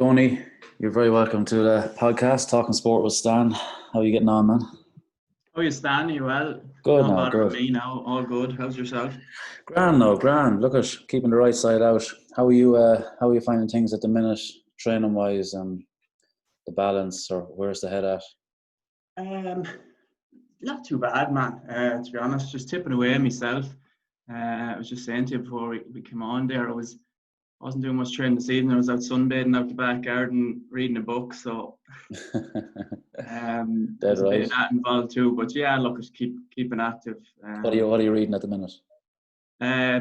Donie, you're very welcome to the podcast, Talking Sport with Stan. How are you getting on, man? How are you, Stan? You well? Good Not now, bothering good. me now. All good. How's yourself? Grand now, grand. Look at keeping the right side out. How are you? How are you finding things at the minute, training wise, and the balance, or where's the head at? Um, Not too bad, man. To be honest, just tipping away myself. I was just saying to you before we came on there, wasn't doing much training this evening. I was out sunbathing out the back garden, reading a book. So there's a bit of that involved too. But yeah, look, just keeping active. What are you reading at the minute?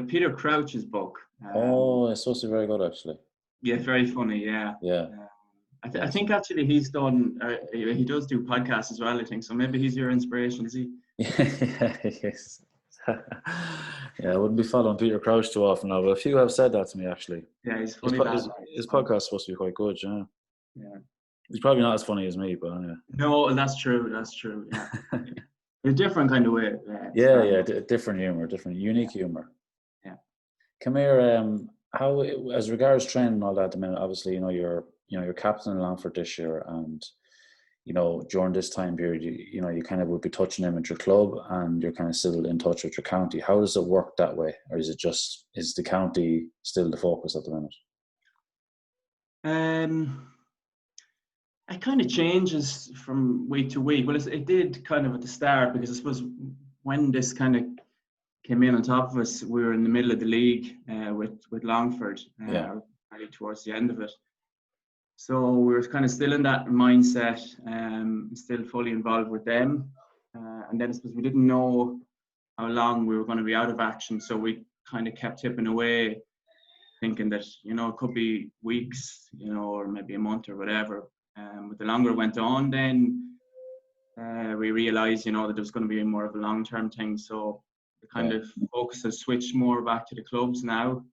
Peter Crouch's book. It's supposed to be very good, actually. Yeah, very funny. Yeah. Yeah. I think actually he's done. He does do podcasts as well. I think so. Maybe he's your inspiration, is he? Yes. Yeah, I wouldn't be following Peter Crouch too often now, but a few have said that to me actually. Yeah, he's funny. His podcast is supposed to be quite good, yeah. Yeah. He's probably not as funny as me, but anyway. No, that's true. That's true. Yeah. In a different kind of way. Different humor, unique humor. Yeah. Come here. How, as regards training and all that, at the minute, obviously, you're captain in Longford this year, and during this time period, you kind of would be touching them at your club, and you're kind of still in touch with your county. How does it work that way, or is the county still the focus at the minute? It kind of changes from week to week. Well, it did kind of at the start, because I suppose when this kind of came in on top of us, we were in the middle of the league with Longford, really towards the end of it. So we were kind of still in that mindset, still fully involved with them. And then I suppose we didn't know how long we were going to be out of action. So we kind of kept tipping away, thinking that, it could be weeks, or maybe a month or whatever. But the longer it went on, then we realized, that there was going to be more of a long-term thing. So the kind of focus has switched more back to the clubs now,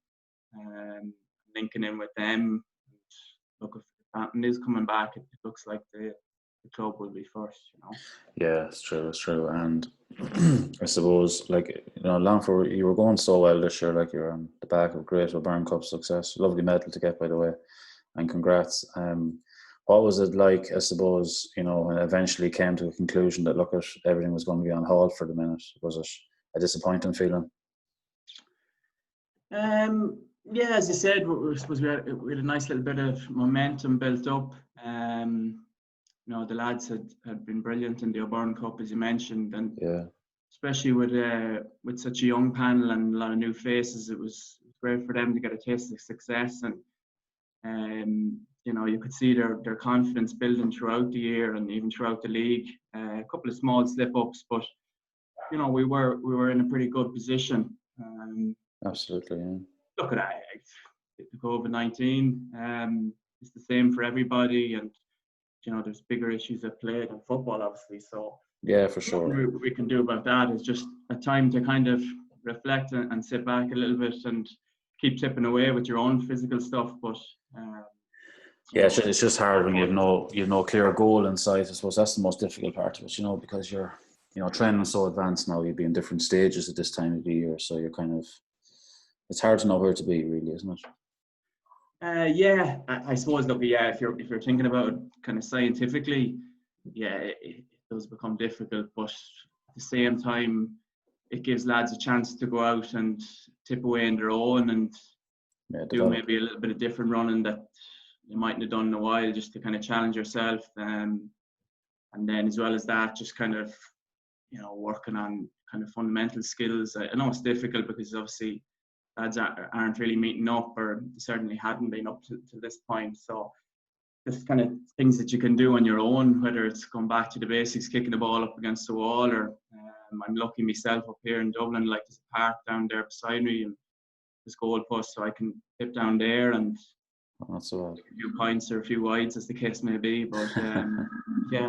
linking in with them. Look, if Banton is coming back, it looks like the club will be first, Yeah, it's true. And I suppose, Longford, you were going so well this year, you're on the back of great O'Byrne Cup success. Lovely medal to get, by the way, and congrats. What was it like, I suppose, when it eventually came to a conclusion that, everything was going to be on hold for the minute? Was it a disappointing feeling? Yeah, as you said, I suppose we had a nice little bit of momentum built up. The lads had been brilliant in the O'Byrne Cup, as you mentioned, and especially with such a young panel and a lot of new faces, it was great for them to get a taste of success. And you could see their confidence building throughout the year and even throughout the league. A couple of small slip-ups, but we were in a pretty good position. Absolutely, yeah. Look at that. The COVID-19 is the same for everybody, and there's bigger issues at play than football, obviously. So yeah, for sure. What we can do about that is just a time to kind of reflect and sit back a little bit and keep tipping away with your own physical stuff. But it's just hard when you have no clear goal in sight. I suppose that's the most difficult part of it, because you're training so advanced now. You'd be in different stages at this time of the year, so you're kind of. It's hard to know where to be, really, isn't it? I suppose. Look, if you're thinking about it kind of scientifically, it does become difficult. But at the same time, it gives lads a chance to go out and tip away on their own and do maybe a little bit of different running that you mightn't have done in a while, just to kind of challenge yourself. And then, as well as that, just kind of working on kind of fundamental skills. I know it's difficult because obviously lads aren't really meeting up, or certainly hadn't been up to this point. So there's kind of things that you can do on your own, whether it's going back to the basics, kicking the ball up against the wall, or I'm lucky myself up here in Dublin, there's a park down there beside me, and there's goal post, so I can tip down there and not so bad. A few points or a few wides, as the case may be. But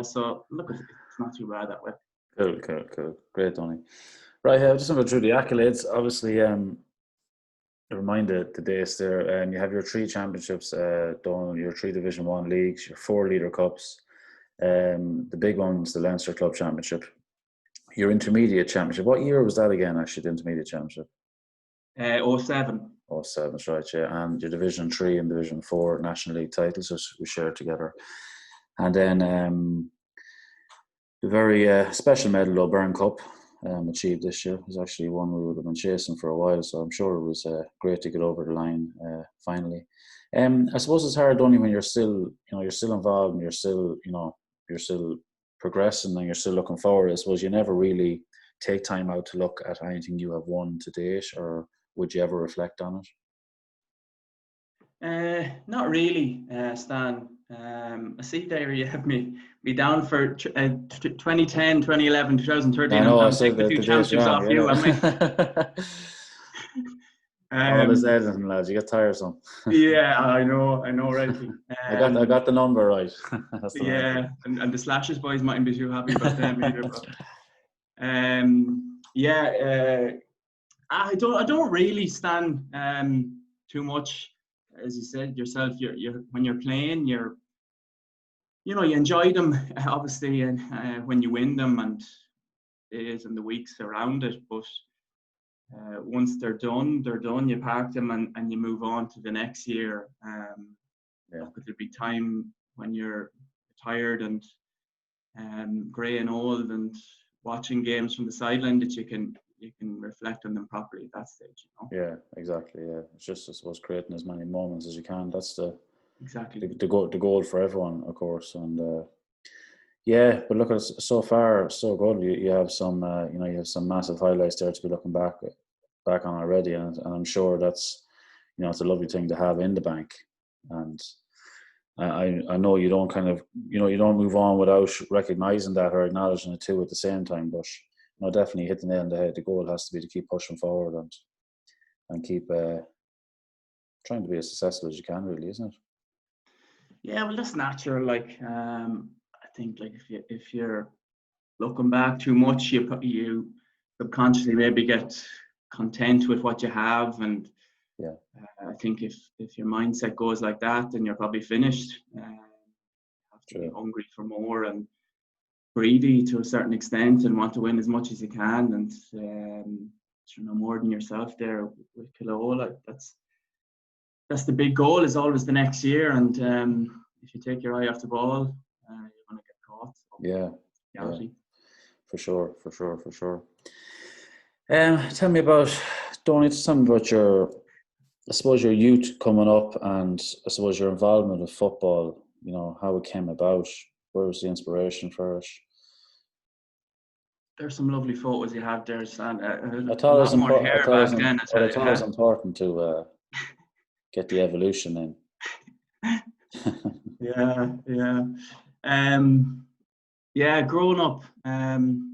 so look, it's not too bad that way. Cool. Great, Donnie. Right, just going through the accolades. Obviously, remind the days there, you have your 3 championships, Donal, your 3 Division 1 leagues, your 4 Leader Cups, the big one's the Leinster Club Championship, your intermediate championship. What year was that again, actually, the intermediate championship? 07. 07, that's right, yeah. And your Division 3 and Division 4 National League titles, which we shared together. And then the very special medal O'Byrne Cup achieved this year was actually one we would have been chasing for a while, so I'm sure it was great to get over the line finally. I suppose it's hard only when you're still involved and you're still progressing and you're still looking forward. I suppose you never really take time out to look at anything you have won to date, or would you ever reflect on it? Not really, Stan. I see there you have me down for 2010, 2011, 2013. I know, I'm I said taking a that few the days championships off wrong, you, am I? all is editing, lads. You get tiresome. Yeah, I know, rightly. I got the number right. That's the yeah, and the Slashes boys mightn't be too happy about them either. But I don't really stand too much, as you said yourself. You're when you're playing, you enjoy them obviously, and when you win them and days and the weeks around it. But once they're done. You park them and you move on to the next year. There'll be time when you're tired and grey and old and watching games from the sideline that you can reflect on them properly at that stage. Yeah, exactly. Yeah, it's just, I suppose, creating as many moments as you can. That's the goal for everyone, of course. And but look, it's so far so good. You have some you have some massive highlights there to be looking back on already, and I'm sure that's it's a lovely thing to have in the bank. And I know you don't you don't move on without recognizing that or acknowledging it too at the same time, but definitely hit the nail on the head. The goal has to be to keep pushing forward and keep trying to be as successful as you can, really, isn't it? Yeah, well, that's natural. Like, I think, like, if you're looking back too much, you subconsciously maybe get content with what you have, and I think if your mindset goes like that, then you're probably finished. You have to be hungry for more and greedy to a certain extent, and want to win as much as you can, and no more than yourself there with Killaloe. That's the big goal, is always the next year, and if you take your eye off the ball, you're going to get caught. So, for sure. Tell me about, Donie, tell me about your youth coming up, and I suppose your involvement with football, how it came about. Where was the inspiration for it? There's some lovely photos you have there, Stan. I thought it was important to get the evolution in. Growing up,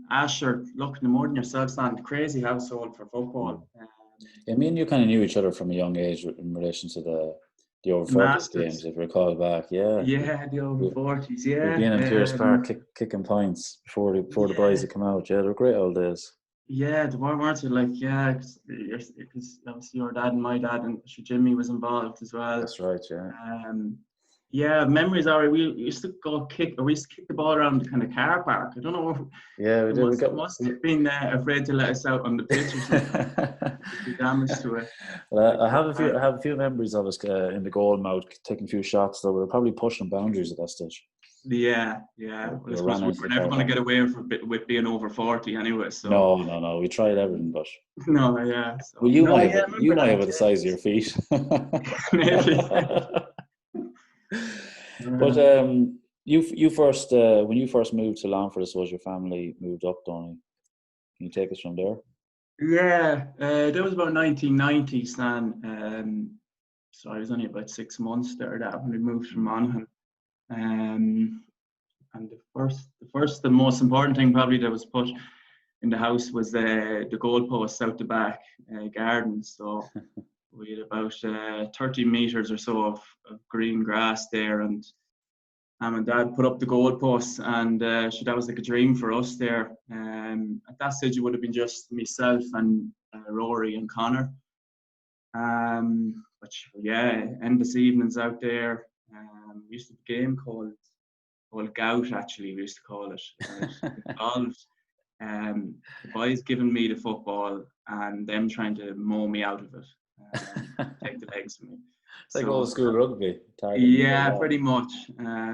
Asher, look, no more than yourself, Stan, crazy household for football. Me and you kind of knew each other from a young age in relation to the over 40s games, if you recall back. The over 40s. We've been in Pierce Park kicking points before the boys had come out. They're great old days. Yeah, the weren't you? Like, because obviously your dad and my dad and Jimmy was involved as well. That's right. Memories are we used to kick the ball around the kind of car park. I don't know. Yeah, we did. Must have been afraid to let us out on the pitch or something. Do damage to it. Well, I have a few memories of us in the goal mouth taking a few shots, though. We were probably pushing boundaries at that stage. Yeah. Well, I suppose we're never going to get away with being over 40 anyway. So no, we tried everything, but no, yeah. So, well, you might have the size of your feet. Maybe. But you first when you first moved to Longford, I suppose your family moved up, Donie. Can you take us from there? Yeah, that was about 1990, Stan. So I was only about 6 months there when we moved from Monaghan. And the most important thing probably that was put in the house was the goalposts out the back garden. So we had about 30 meters or so of green grass there, and Mum and Dad put up the goalposts, and that was like a dream for us there. At that stage, it would have been just myself and Rory and Connor. Endless evenings out there. We used to have a game called Gout, actually, we used to call it. It involved the boys giving me the football and them trying to mow me out of it. Take the legs from me. It's like old school rugby. Yeah, pretty much.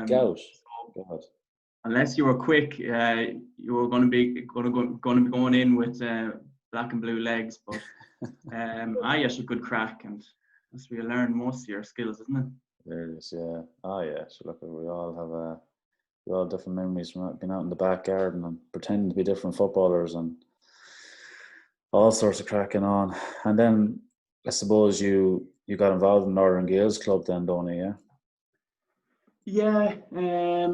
Gout. So, God. unless you were quick, you were going to be going in with black and blue legs. But I actually good crack, and that's where you learn most of your skills, isn't it? There it is, yeah. Oh yeah. So look, we all have different memories from being out in the back garden and pretending to be different footballers and all sorts of cracking on. And then I suppose you got involved in Northern Gales Club then, Donie, yeah? Yeah. I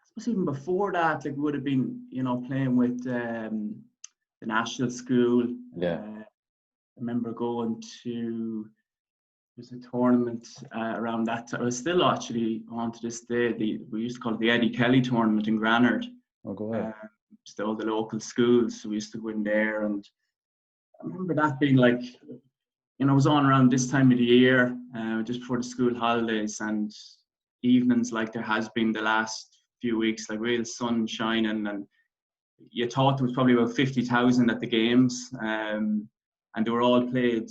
suppose even before that, like, would have been, playing with the national school. Yeah. I remember going to, there's a tournament around that time. I was still actually on to this day. We used to call it the Eddie Kelly tournament in Granard. Oh, go ahead. Still the local schools, so we used to go in there, and I remember that being like, it was on around this time of the year, just before the school holidays, and evenings like there has been the last few weeks, like real sun shining, and you thought there was probably about 50,000 at the games, and they were all played,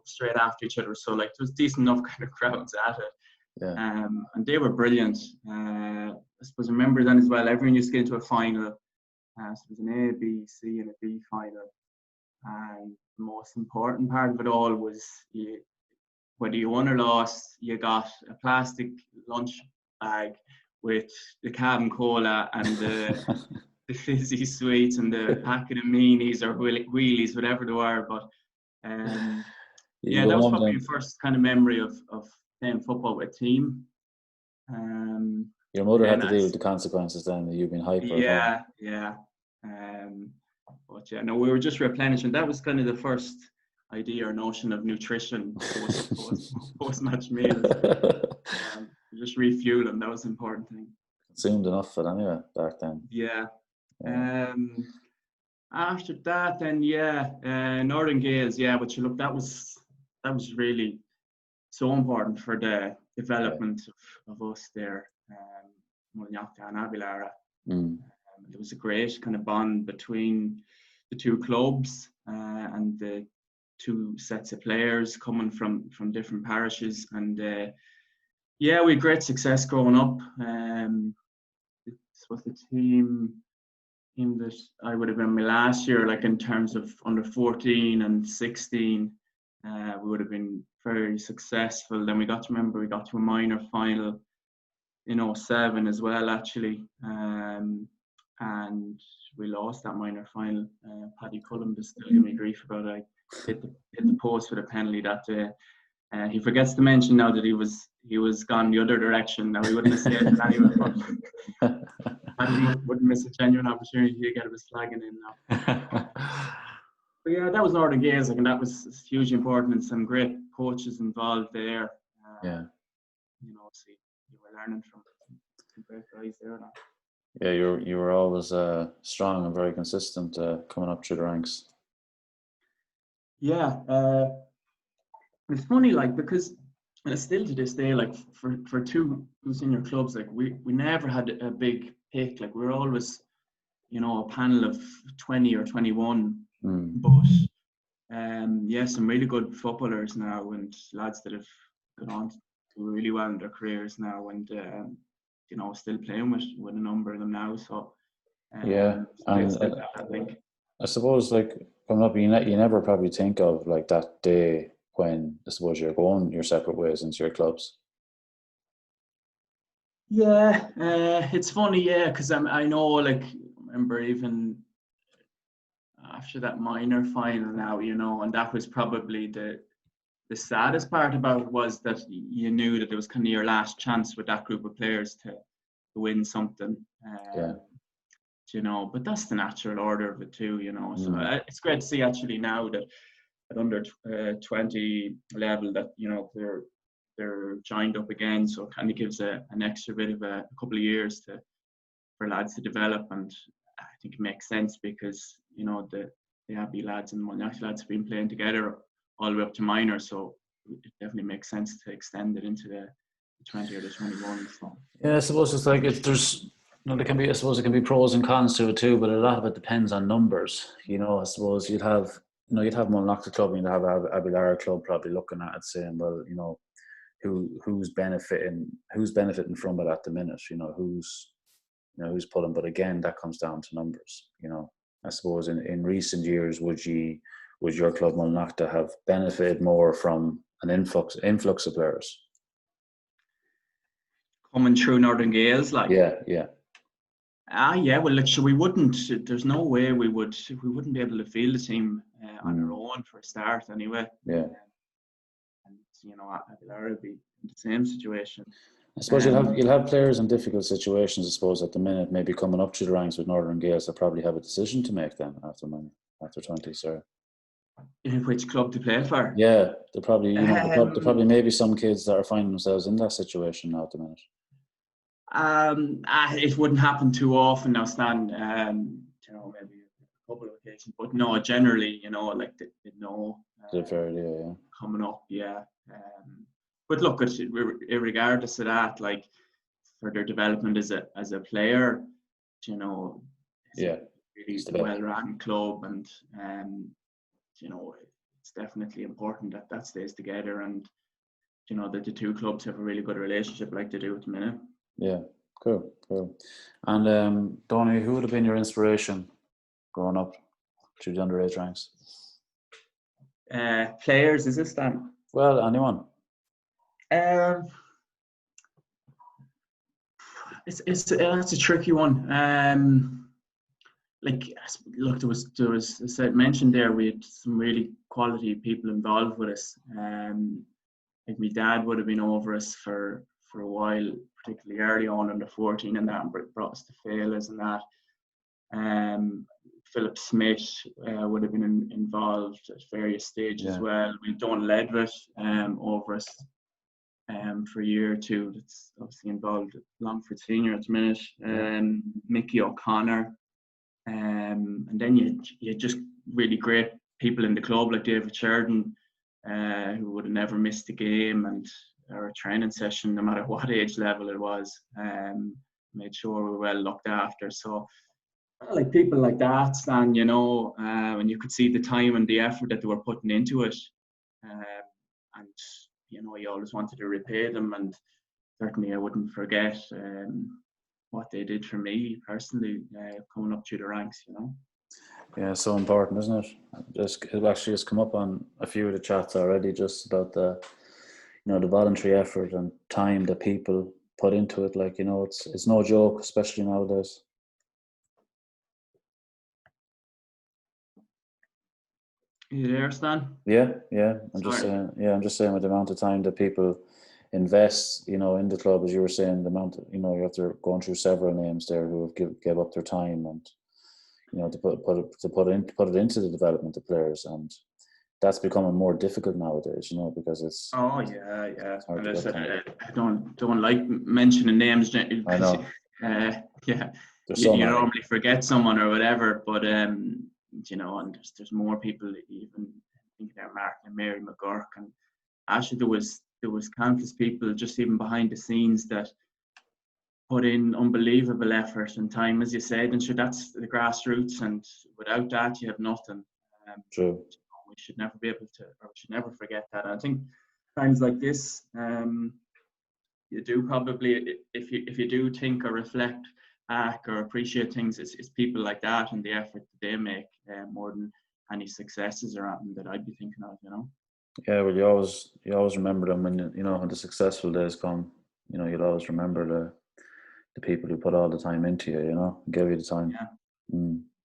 straight after each other. So like there was decent enough kind of crowds at it. Yeah. And they were brilliant. I suppose I remember then as well, everyone used to get into a final. So there was an A, B, C and a D final. And the most important part of it all was whether you won or lost, you got a plastic lunch bag with the Cab and Cola and the fizzy sweets and the packet of meanies or wheelies, whatever they were. But that was probably the first kind of memory of playing football with a team. Your mother had to deal with the consequences then, that you've been hyper. Yeah. But yeah, no, we were just replenishing. That was kind of the first idea or notion of nutrition post-match meals. Just refueling, that was the important thing. Consumed enough of it anyway back then. Yeah. After that, then Northern Gales, but you look, that was really so important for the development of us there, Mullinalaghta and Avilara. There was a great kind of bond between the two clubs and the two sets of players coming from different parishes, and we had great success growing up. This was the team that I would have been my last year, like in terms of under 14 and 16, we would have been very successful. Then we got to a minor final in 2007 as well, actually, and we lost that minor final. Paddy Columbas still give me grief about it. I hit the post with a penalty that day. He forgets to mention now that he was gone the other direction. Now he wouldn't have saved it anyway. Paddy wouldn't miss a genuine opportunity to get his flagging in now. But yeah, that was Northern Gales, and that was huge importance. Some great coaches involved there. So you were learning from some great guys there now. Yeah, you were always strong and very consistent coming up through the ranks. Yeah, it's funny, like, because still to this day, like for two senior clubs, like we never had a big pick. Like we were always, a panel of 20 or 21. But some really good footballers now, and lads that have gone on to do really well in their careers now, and still playing with a number of them now. So and I think. I suppose, like, coming up, you never probably think of like that day when I suppose you're going your separate ways into your clubs. Yeah, it's funny, because I know, like, I remember even after that minor final now, and that was probably the saddest part about it, was that you knew that it was kind of your last chance with that group of players to win something. But that's the natural order of it too, So it's great to see actually now that at under 20 level that, they're joined up again. So it kind of gives an extra bit of a couple of years for lads to develop, and I think it makes sense because, the Abbey lads and Mullinalaghta lads have been playing together all the way up to minor, so it definitely makes sense to extend it into the 20 or the 21. So. Yeah, I suppose it's like there can be, I suppose it can be pros and cons to it too, but a lot of it depends on numbers. I suppose you'd have you'd have Mullinalaghta club and you'd have Abilara club probably looking at it saying, well, who's benefiting from it at the minute, who's pulling. But again, that comes down to numbers. I suppose in recent years, would your club Mullinalaghta have benefited more from an influx of players coming through Northern Gales, like? Yeah. Yeah. Well, like, we wouldn't. There's no way we wouldn't be able to field the team on our own for a start, anyway. Yeah. And Aguilar would be in the same situation. I suppose you'll have players in difficult situations. I suppose at the minute, maybe coming up through the ranks with Northern Gales, they'll probably have a decision to make then after 20. Sorry. Which club to play for? Yeah, there probably maybe some kids that are finding themselves in that situation now at the minute. It wouldn't happen too often now, Stan. Maybe a couple of occasions, but no, generally, like they know. Fair idea, yeah. Coming up, yeah. But look, regardless of that, like for their development as a player, it's a really well-run club, and it's definitely important that stays together, and that the two clubs have a really good relationship, like they do at the minute. Yeah, cool. And Donie, who would have been your inspiration growing up through the underage ranks? Players, is this Dan? Well, anyone. That's a tricky one. Look, there was as I mentioned there, we had some really quality people involved with us. Like my dad would have been over us for a while, particularly early on under 14, and that brought us to Failures and that. Philip Smith would have been involved at various stages as well. We had Donal McElligott over us for a year or two. That's obviously involved at Longford Senior at the minute. Mickey O'Connor. And then you had just really great people in the club like David Sheridan, who would have never missed a game or a training session, no matter what age level it was. Made sure we were well looked after. So, like people like that, Stan, and you could see the time and the effort that they were putting into it, and you always wanted to repay them, and certainly I wouldn't forget what they did for me personally, coming up through the ranks. Yeah, so important, isn't it? It actually has come up on a few of the chats already, just about the voluntary effort and time that people put into it. Like, it's no joke, especially nowadays. You there, Stan? Yeah. I'm just saying with the amount of time that people invest, in the club, as you were saying, the amount, you have to going through several names there who have gave up their time and, to put it into the development of players, and that's becoming more difficult nowadays, because it's. Oh yeah. And I don't like mentioning names. I know. You normally forget someone or whatever, but and there's more people, even thinking about Mark and Mary McGurk, and actually there was countless people just even behind the scenes that put in unbelievable effort and time, as you said, and sure, that's the grassroots, and without that you have nothing. True. We should never be able to, or we should never forget that. And I think times like this, you do probably, if you do think or reflect back or appreciate things, it's people like that and the effort that they make, more than any successes or anything that I'd be thinking of. Yeah, well, you always remember them when when the successful days come. You'll always remember the people who put all the time into you. Give you the time. Yeah,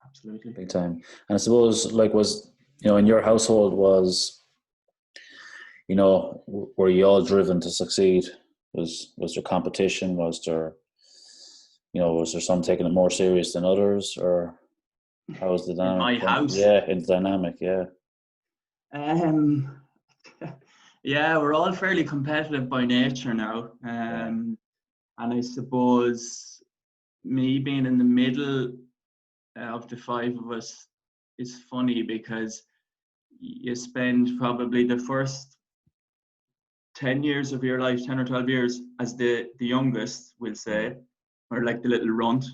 absolutely, big time. And I suppose, was in your household, was were you all driven to succeed? Was there competition? Was there some taking it more serious than others, or how was the dynamic? In my house? Yeah, in the dynamic, yeah. Yeah, we're all fairly competitive by nature now. And I suppose me being in the middle of the five of us is funny, because you spend probably the first 10 years of your life, 10 or 12 years, as the youngest, we'll say, or like the little runt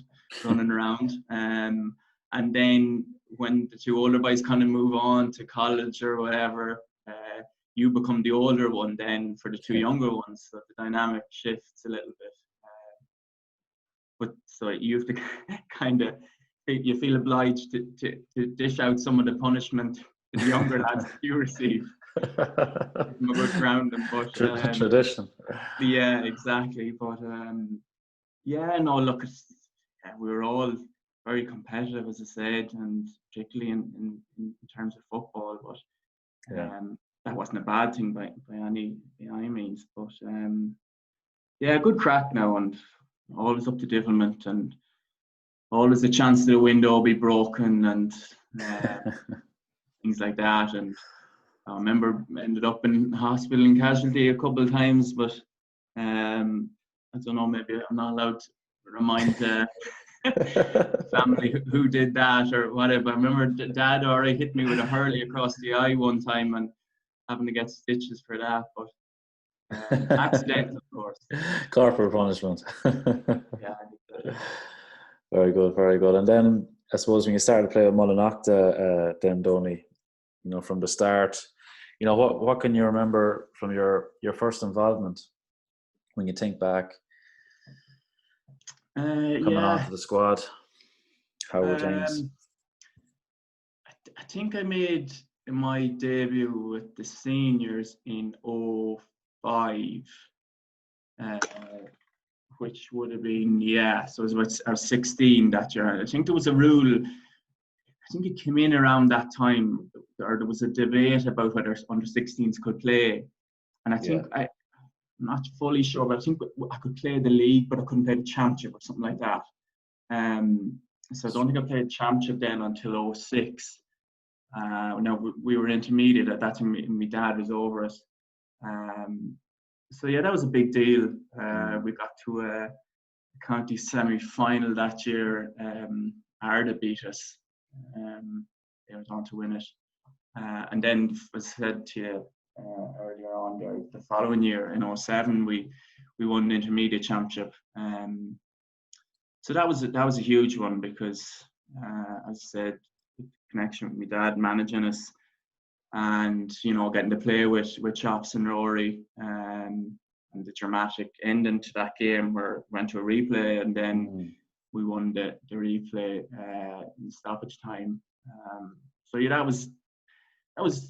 running around. And then when the two older boys kind of move on to college or whatever, you become the older one then for the two younger ones. So the dynamic shifts a little bit. But so you have to kind of, you feel obliged to dish out some of the punishment to the younger lads that you receive. Give them a good grounding, but tradition. Yeah, exactly. But yeah, no, look, we were all very competitive, as I said, and particularly in terms of football. But that wasn't a bad thing by any means. But yeah, good crack now, and always up to development, and always a chance that the window be broken and things like that. And I remember ended up in hospital and casualty a couple of times, but I don't know, maybe I'm not allowed to remind the family who did that or whatever. I remember Dad already hit me with a hurley across the eye one time and having to get stitches for that, but accident, of course. Corporal punishment. Yeah. Very good, very good. And then I suppose when you started to play with Mullinalaghta, then Donie, from the start, what can you remember from your first involvement when you think back? Coming on to the squad, how were things? I think I made my debut with the seniors in 2005, which would have been, so I was 16 that year. I think there was a rule, I think it came in around that time, or there was a debate about whether under 16s could play. And I think, I'm not fully sure, but I think I could play the league, but I couldn't play the championship or something like that. So I don't think I played championship then until 2006. Now we were intermediate at that time. My dad was over us. So yeah, that was a big deal. We got to a county semi-final that year. Arda beat us. They went on to win it. And then, as I said to you earlier on, the following year in 2007, we won the intermediate championship. So that was a huge one because, as I said, the connection with my dad managing us, and getting to play with Chops and Rory, and the dramatic ending to that game where we went to a replay, and then we won the replay in stoppage time. So yeah, that was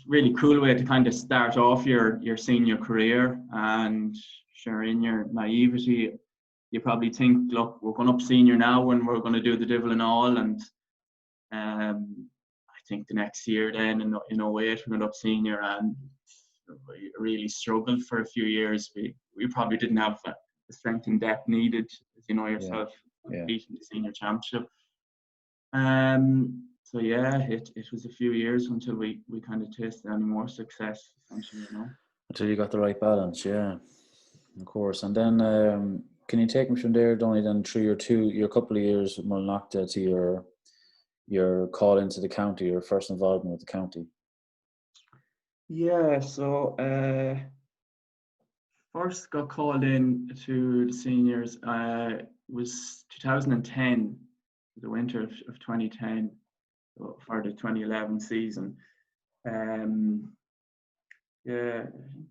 really cool way to kind of start off your senior career. And sure, in your naivety, you probably think, look, we're going up senior now and we're going to do the devil and all. And I think the next year then in 08, we went up senior and we really struggled for a few years. We probably didn't have the strength and depth needed, as you know yourself, beating the senior championship. So yeah, it was a few years until we kind of tasted any more success, essentially, Until you got the right balance, yeah, of course. And then can you take me from there, Donie, then through your couple of years with Mullinalaghta to your call into the county, your first involvement with the county? Yeah, so first got called in to the seniors was 2010, the winter of 2010, for the 2011 season. I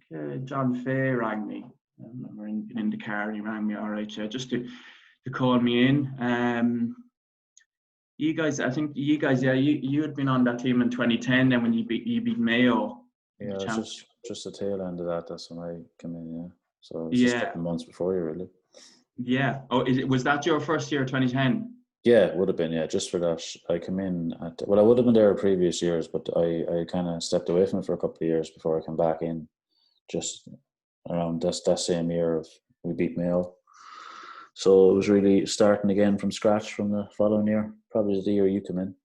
think John Fay rang me. I remember in the car, he rang me, all right, just to call me in. You guys, you had been on that team in 2010, then when you beat Mayo. Yeah, it was just the tail end of that. That's when I came in, yeah. So it was just a couple of months before you, really. Yeah. Oh, was that your first year, 2010? Yeah, it would have been, yeah. Just for that, I came in I would have been there previous years, but I kind of stepped away from it for a couple of years before I came back in, just around that same year of we beat Mayo. So it was really starting again from scratch from the following year, probably the year you come in.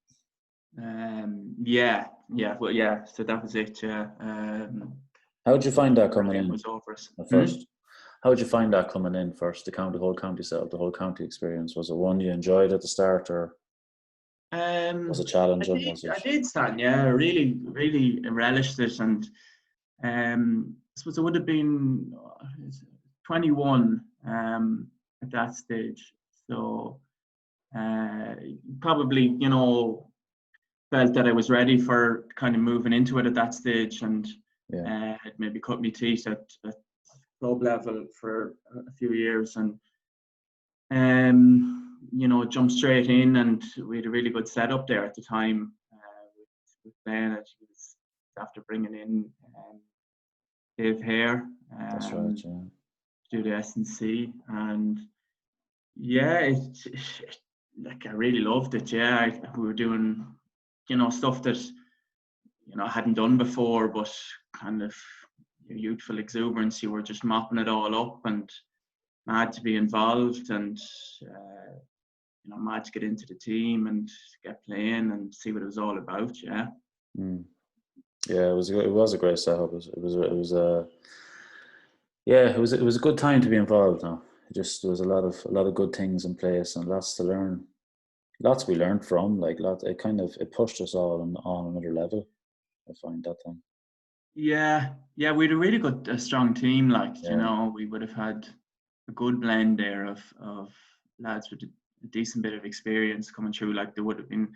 So that was it. How did you find that coming in? Was over at first? How did you find that coming in first? The whole county setup, the whole county experience. Was it one you enjoyed at the start, or was it challenging? I did start. Yeah, really, really relished it, and I suppose it would have been 21 at that stage. So probably, felt that I was ready for kind of moving into it at that stage, and had maybe cut my teeth at club level for a few years, and jumped straight in, and we had a really good setup there at the time with playing it. It was after bringing in Dave Hare. That's right, yeah. To do the S&C, and like I really loved it. We were doing stuff that I hadn't done before, but kind of youthful exuberance. You were just mopping it all up, and mad to be involved, and mad to get into the team and get playing and see what it was all about. Yeah. Yeah, it was a great setup. It was a good time to be involved now. There was a lot of good things in place and lots to learn. Lots we learned from, it pushed us all on another level, I find that time. Yeah, we had a really good, strong team. We would have had a good blend there of lads with a decent bit of experience coming through. Like there would have been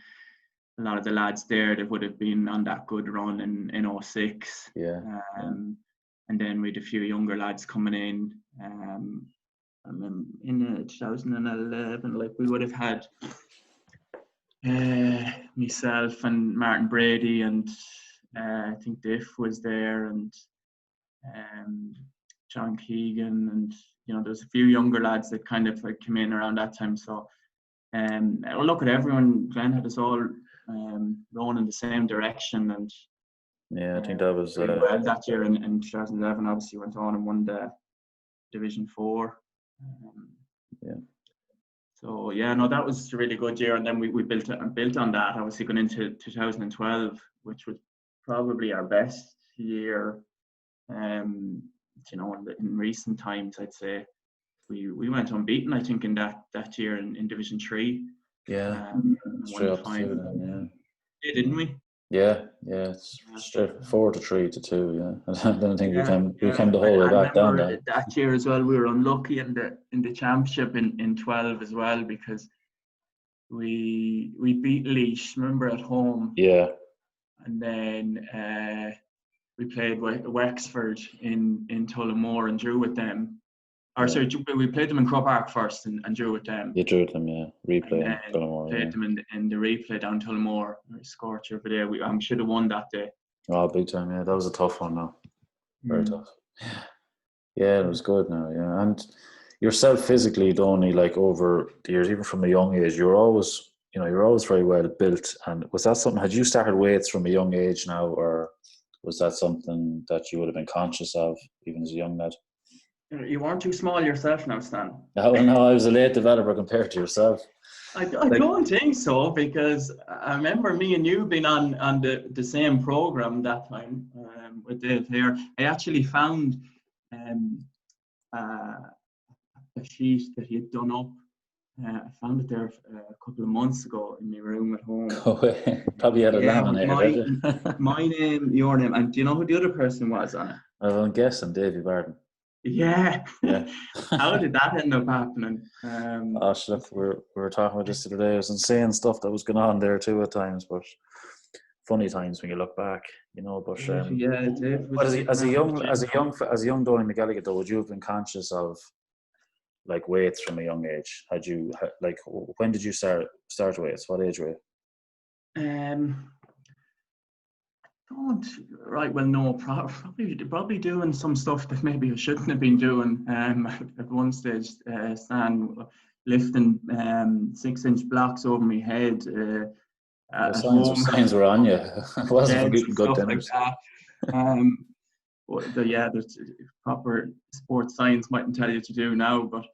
a lot of the lads there that would have been on that good run in 06. And then we had a few younger lads coming in. In 2011, like we would have had myself and Martin Brady, and I think Diff was there, and John Keegan, and there's a few younger lads that kind of like came in around that time. So look at everyone. Glenn had us all rowing in the same direction, and I think that was well that year in 2011. Obviously went on and won the Division 4. So that was a really good year, and then we built on that. Obviously going into 2012, which was probably our best year. In recent times, I'd say we went unbeaten. I think in that year in Division 3. Straight up to 2, didn't we? Yeah, it's straight 4 to 3 to 2. I don't think we came the whole way back down. That year as well, we were unlucky in the championship in 12 as well, because we beat Laois, remember, at home. Yeah. And then we played Wexford in Tullamore and drew with them. Sorry, we played them in Croke Park first and drew with them. You drew with them, replay in Tullamore. Played them in the replay down Tullamore. Scorcher over there. We should have won that day. Oh, big time, yeah. That was a tough one now. Very tough. Yeah, it was good now, yeah. And yourself physically, Donie, like over the years, even from a young age, you're always very well built. And was that something, had you started weights from a young age now, or was that something that you would have been conscious of even as a young lad? You weren't too small yourself now, Stan. No, I was a late developer compared to yourself. I don't think so, because I remember me and you being on the same program that time with Dave here. I actually found a sheet that he had done up. I found it there a couple of months ago in my room at home. Probably had a laminated. My name, your name, and do you know who the other person was on it? I'm guessing Davy Barton. Yeah. How did that end up happening? Look, we were talking about this the other day. It was insane stuff that was going on there too at times, but funny times when you look back, But as a young Donal McElliott, though, would you have been conscious of like weights from a young age? Had you when did you start weights? What age were you? Probably doing some stuff that maybe I shouldn't have been doing. At one stage, Stan lifting 6-inch blocks over my head. The signs were on you. It wasn't for getting good dinners. There's proper sports science mightn't tell you to do now, but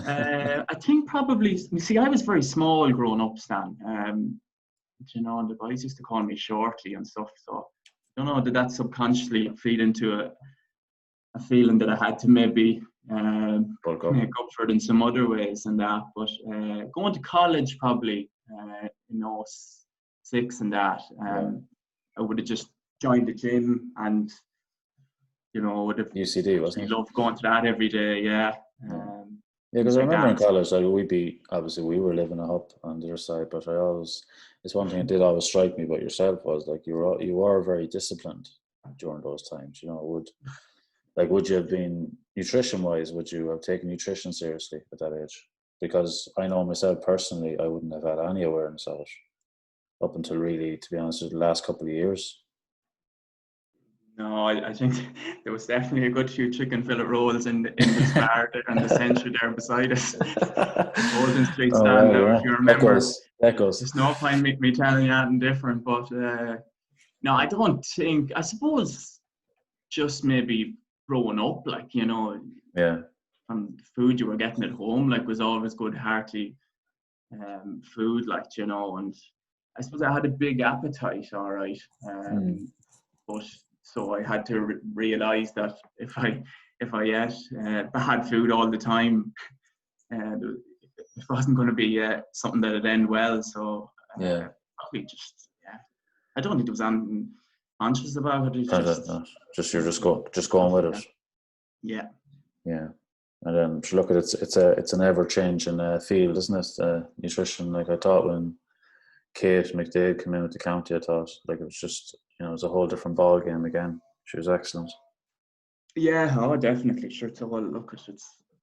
I think probably. You see, I was very small growing up, Stan. And the boys used to call me Shorty and stuff. So I don't know, did that subconsciously feed into a feeling that I had to maybe make up for it in some other ways and that. But going to college probably, 6 and that, I would have just joined the gym and, would have UCD, wasn't it? Loved going to that every day, because I remember in college, we were living it up on the other side, but I always, it's one thing that did always strike me about yourself was like you were very disciplined during those times. You know, would you have been nutrition wise? Would you have taken nutrition seriously at that age? Because I know myself personally, I wouldn't have had any awareness of it up until really, to be honest, the last couple of years. No, I think there was definitely a good few chicken fillet rolls in the spar and the centre there beside us. Golden Street Oh, stand well, now, yeah. if you remember. That goes. There's no point me telling you anything different, but no, I don't think. I suppose just maybe growing up, like, you know, Yeah. from food you were getting at home, like, was always good, hearty food, like, you know, and I suppose I had a big appetite, all right, but so I had to realise that if I ate bad food all the time, it wasn't going to be something that would end well. So Yeah. probably just, I don't think there was anything conscious about it. It's you're just going with it. Yeah. Yeah. And then look at it's an ever changing field, isn't it? Nutrition. Like I thought when Kate McDade came in with the county, I thought like it was just, you know, it was a whole different ball game again. She was excellent. Yeah, oh, definitely. Sure, it's all it's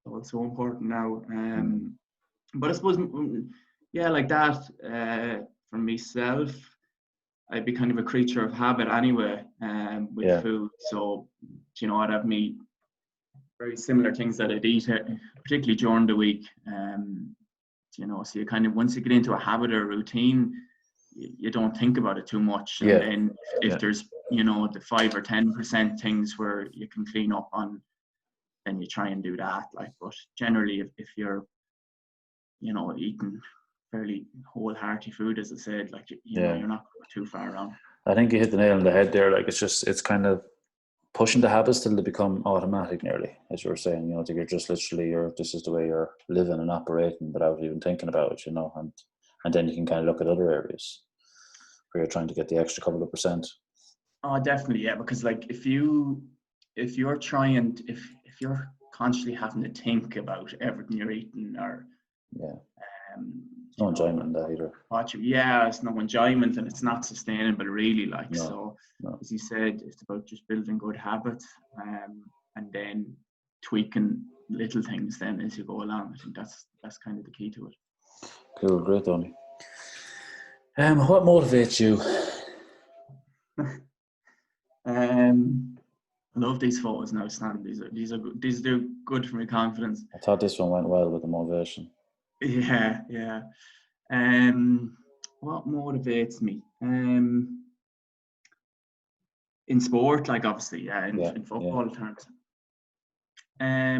all so important now. But I suppose, yeah, like that. For myself, I'd be kind of a creature of habit anyway. With food, so you know, I'd have me very similar things that I'd eat, particularly during the week. You know, so you kind of, once you get into a habit or a routine, you don't think about it too much. And then if there's, you know, the 5 or 10% things where you can clean up on, then you try and do that. Like, but generally, if you're, you know, eating fairly whole-hearty food, as I said, like, you know, you're not too far wrong. I think you hit the nail on the head there. Like, it's kind of pushing the habits till they become automatic nearly, as you were saying, you know, you're just literally, this is the way you're living and operating without even thinking about it, you know, and then you can kind of look at other areas where you're trying to get the extra couple of percent. Oh, definitely, yeah, because like if you're constantly having to think about everything you're eating, or no enjoyment in that either. It's no enjoyment, and it's not sustainable really, like. No. As you said, it's about just building good habits, and then tweaking little things then as you go along. I think that's kind of the key to it. Cool, great, Donie. What motivates you? I love these photos now, Stan. These are good for my confidence. I thought this one went well with the motivation. Yeah. What motivates me? In sport, like, obviously, in football terms. I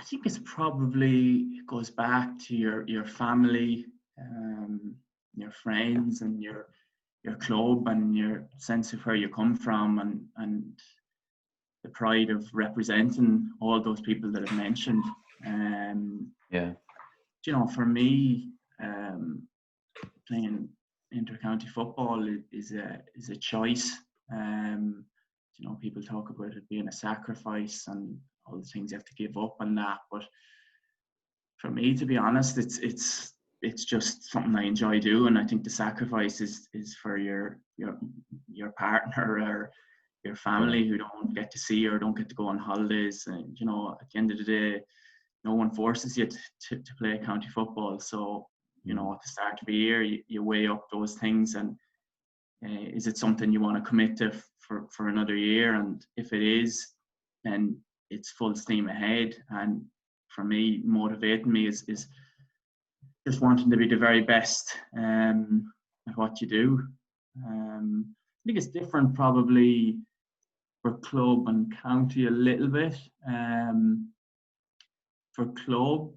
think it goes back to your family, your friends, and your club, and your sense of where you come from, and the pride of representing all those people that I've mentioned. You know, for me, playing inter-county football is a choice. You know, people talk about it being a sacrifice and all the things you have to give up on that, but for me, to be honest, it's just something I enjoy doing. I think the sacrifice is for your partner or your family who don't get to see or don't get to go on holidays. And you know, at the end of the day, no one forces you to play county football. So you know, at the start of the year, you weigh up those things, and is it something you want to commit to for another year? And if it is, then it's full steam ahead. And for me, motivating me is just wanting to be the very best at what you do. I think it's different probably for club and county a little bit. For club,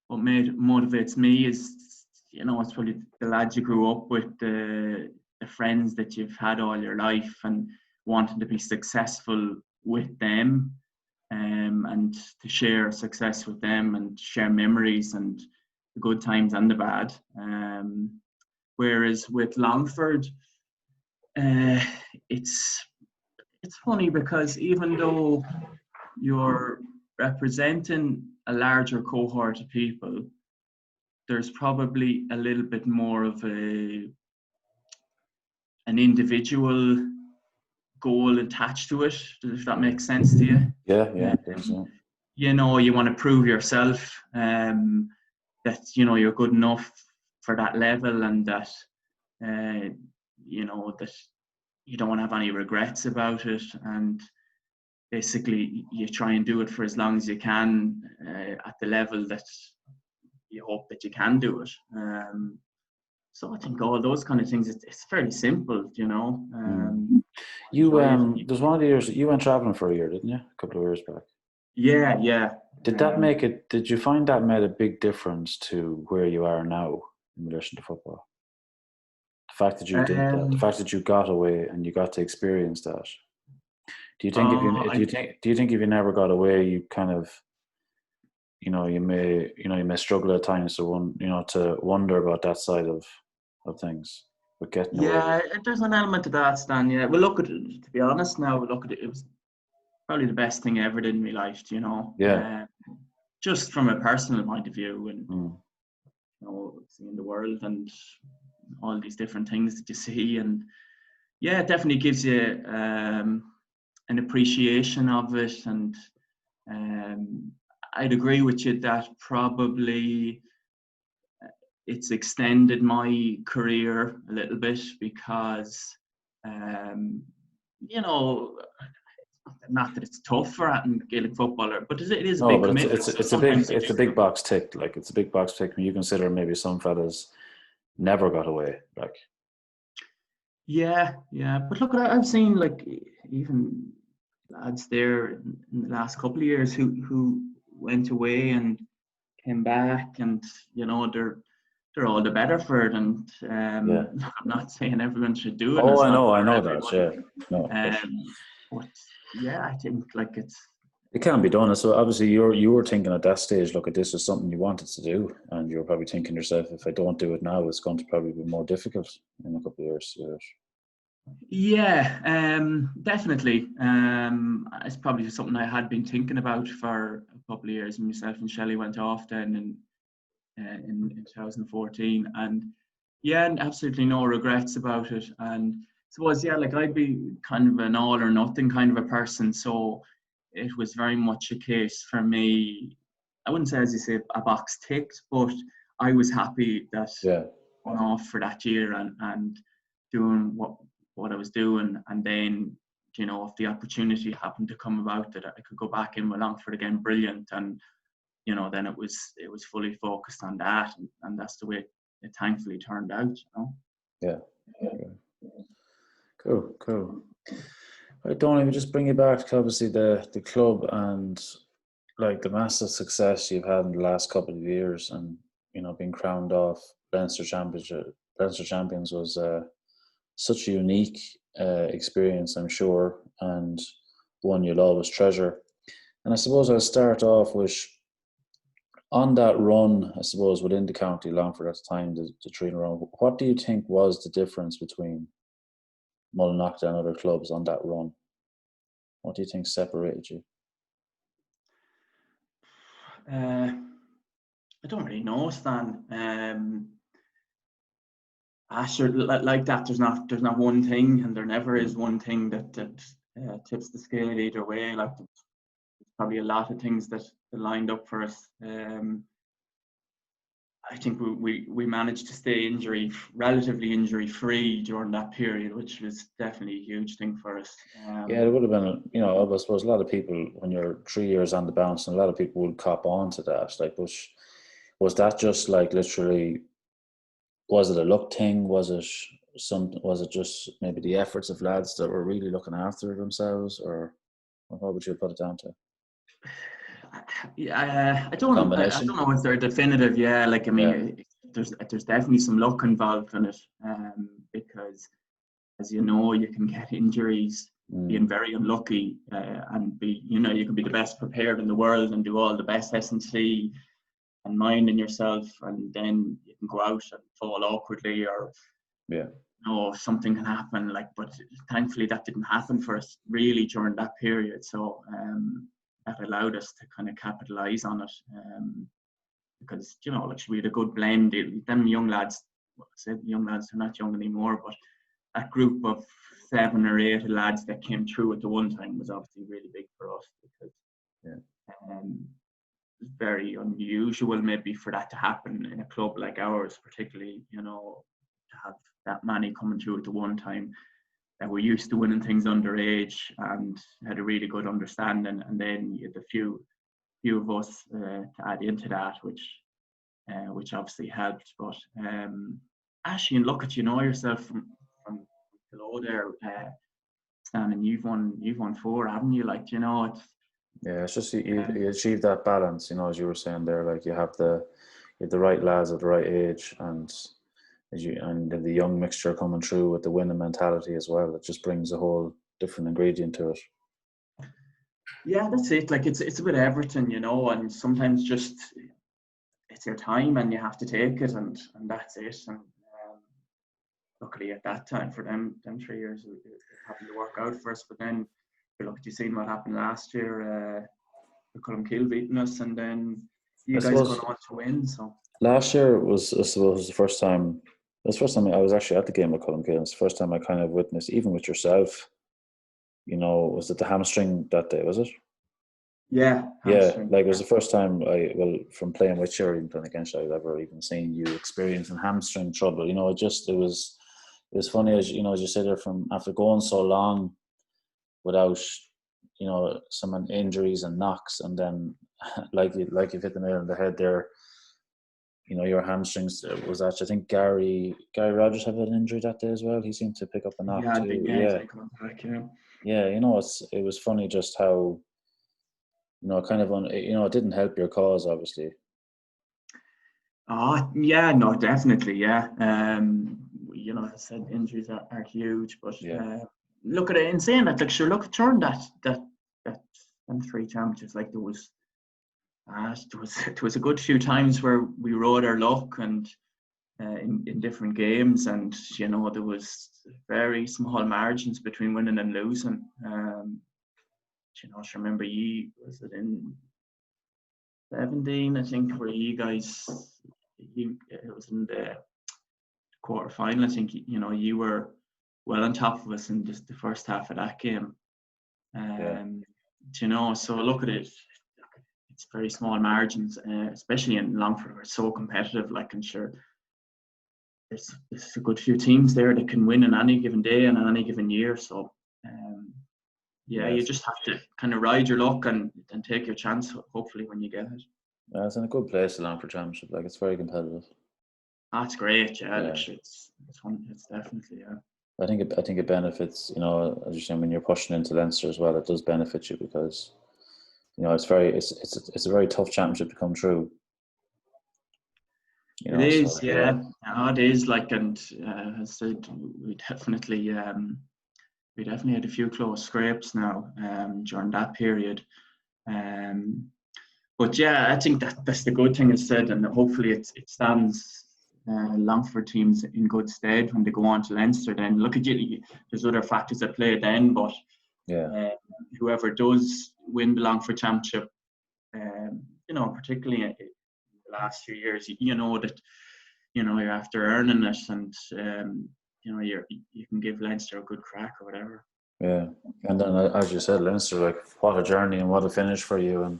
what motivates me is, you know, it's probably the lads you grew up with, the friends that you've had all your life, and wanting to be successful with them, and to share success with them and share memories and the good times and the bad. Whereas with Longford, it's funny because even though you're representing a larger cohort of people, there's probably a little bit more of an individual goal attached to it, if that makes sense to you. Yeah. You know, you want to prove yourself that, you know, you're good enough for that level, and that, you know, that you don't want to have any regrets about it. And basically, you try and do it for as long as you can at the level that you hope that you can do it. So I think all those kind of things, it's fairly simple, you know. There's one of the years you went traveling for a year, didn't you? A couple of years back. Yeah. Did that make it? Did you find that made a big difference to where you are now in relation to football? The fact that you did that, the fact that you got away and you got to experience that. Do you think do you think if you never got away, you kind of, you may struggle at times to wonder about that side of things with getting away? Yeah, there's an element of that, Stan. Yeah, well, look at it. To be honest, now look at it. It was probably the best thing I ever did in my life. You know. Yeah. Just from a personal point of view, and you know, seeing the world and all these different things that you see, and yeah, it definitely gives you an appreciation of it. And I'd agree with you that probably it's extended my career a little bit, because you know, not that it's tough for a Gaelic footballer, but it is a big commitment. It's a big box tick. Like, it's a big box tick when you consider maybe some fellas never got away. Like, yeah. But look, I've seen, like, even lads there in the last couple of years who went away and came back, and you know, they're all the better for it. And I'm not saying everyone should do it. Oh, I know that. Yeah, no. But yeah, I think, like, it can be done. So obviously you were thinking at that stage, look, at this was something you wanted to do, and you were probably thinking to yourself, if I don't do it now, it's going to probably be more difficult in a couple of years. Yeah, definitely. It's probably something I had been thinking about for a couple of years. Myself and Shelley went off then in 2014, and yeah, and absolutely no regrets about it. And I suppose, yeah, like, I'd be kind of an all or nothing kind of a person, so it was very much a case for me. I wouldn't say, as you say, a box ticked, but I was happy that went off for that year and doing what I was doing. And then, you know, if the opportunity happened to come about that I could go back in with Longford again, brilliant. And you know, then it was fully focused on that, and that's the way it thankfully turned out. You know. Yeah. Cool. Right, Donnie, we just bring you back to obviously the club and, like, the massive success you've had in the last couple of years, and, you know, being crowned off Leinster champions was such a unique experience, I'm sure, and one you'll always treasure. And I suppose I'll start off with, on that run, I suppose, within the county Longford at the time, the 3 in a row, what do you think was the difference between Mullinalaghta and other clubs on that run? What do you think separated you? I don't really know, Stan. Sure, like that, there's not one thing, and there never is one thing that tips the scale either way. Like, there's probably a lot of things that lined up for us. I think we managed to stay relatively injury free during that period, which was definitely a huge thing for us. Yeah, it would have been, you know, I suppose a lot of people, when you're 3 years on the bounce, and a lot of people would cop on to that. Like, was that just, like, literally, was it a luck thing? Was it just maybe the efforts of lads that were really looking after themselves, or what would you put it down to? Yeah, I don't know if they're definitive. Yeah, like, I mean, there's definitely some luck involved in it, because, as you know, you can get injuries being very unlucky, and you can be the best prepared in the world and do all the best S&C and minding yourself, and then you can go out and fall awkwardly, or something can happen. Like, but thankfully that didn't happen for us really during that period. So that allowed us to kind of capitalize on it. because, you know, like we had a good blend. Them young lads, well, I said young lads, they're not young anymore, but that group of 7 or 8 lads that came through at the one time was obviously really big for us, because it's very unusual maybe for that to happen in a club like ours, particularly, you know, to have that many coming through at the one time that were used to winning things underage and had a really good understanding. And then you had a few of us to add into that, which obviously helped. But Ashley, and look at, you know yourself from below there, Stan, and you've won 4, haven't you? Like, you know, it's it's just you achieve that balance, you know, as you were saying there. Like you have the right lads at the right age, and the young mixture coming through with the winning mentality as well. It just brings a whole different ingredient to it. Yeah, that's it. Like it's a bit of everything, you know, and sometimes just it's your time and you have to take it, and that's it. And luckily at that time for them 3 years it happened to work out for us. But then look at, you seen what happened last year, the Columbas beating us, and then you guys going on to win. So last year was, I suppose, the first time. It was the first time I was actually at the game with Columbas. It's the first time I kind of witnessed, even with yourself, you know, was it the hamstring that day, was it? Yeah, hamstring. Like it was the first time from playing with you or even playing against you, I've ever even seen you experiencing hamstring trouble. You know, it was funny, as you know, as you said there, from after going so long without, you know, some injuries and knocks, and then like you've hit the nail on the head there. You know, your hamstrings was actually, I think Gary Rogers had an injury that day as well. He seemed to pick up a knock too. Yeah, you know, it was funny just how, you know, kind of you know, it didn't help your cause, obviously. Yeah, no, definitely, yeah. You know, as I said, injuries are huge, but look at it. In saying that, like, sure, look at turn that 3 championships. Like there was a good few times where we rode our luck and in different games, and you know, there was very small margins between winning and losing. You know, I remember was it in 17, I think, where you guys, it was in the quarter final. I think, you know, you were well on top of us in just the first half of that game. You know, so look at it. It's very small margins, especially in Longford. We're so competitive. Like, I'm sure there's a good few teams there that can win on any given day and on any given year. So, you just have to kind of ride your luck and take your chance, hopefully, when you get it. Yeah, it's in a good place, the Longford Championship. Like, it's very competitive. That's great, it's definitely, I think it benefits, you know, as you're saying, when you're pushing into Leinster as well, it does benefit you, because, you know, it's a very tough championship to come through. You know, it is, it is. Like, and as I said, we definitely had a few close scrapes now during that period. But I think that's the good thing, as said, and hopefully it stands Longford teams in good stead when they go on to Leinster. Then look at you, there's other factors at play then, but whoever does win the Longford Championship, you know, particularly in the last few years, you know that, you know, you're after earning it, and you know, you can give Leinster a good crack or whatever. Yeah, and then as you said, Leinster, like, what a journey and what a finish for you. And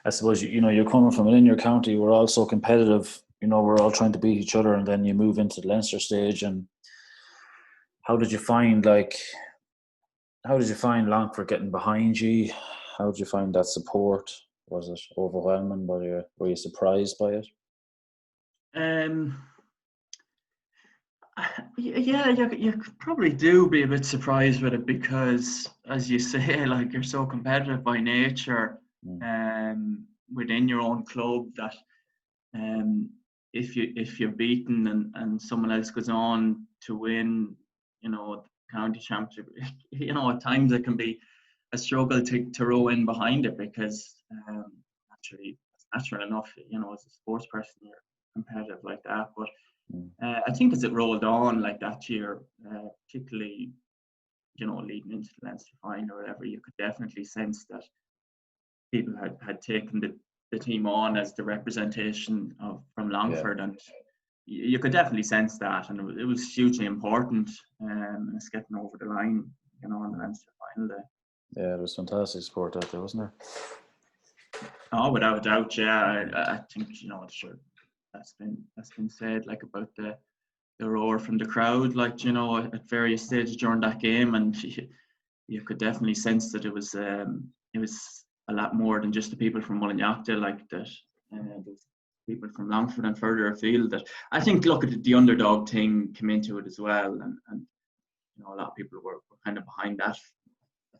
I suppose you know, you're coming from in your county, we're all so competitive. You know, we're all trying to beat each other, and then you move into the Leinster stage. And how did you find Longford getting behind you? How did you find that support? Was it overwhelming? Were you surprised by it? You probably do be a bit surprised with it, because, as you say, like, you're so competitive by nature within your own club that if you're beaten and someone else goes on to win, you know, the county championship, you know, at times it can be a struggle to row in behind it, because naturally, it's natural enough, you know, as a sports person, you're competitive like that. But I think as it rolled on like that year, particularly, you know, leading into the Leinster final or whatever, you could definitely sense that people had taken the team on as the representation from Longford, and you could definitely sense that, and it was hugely important. And it's getting over the line, you know, on the Leinster final day. Yeah, it was fantastic sport out there, wasn't there? Oh, without a doubt, yeah. I think, you know, sure, that's been said, like, about the roar from the crowd, like, you know, at various stages during that game, and you could definitely sense that it was a lot more than just the people from Mullinalaghta, like that. There's people from Longford and further afield that I think, look, at the underdog thing came into it as well, and you know, a lot of people were kind of behind that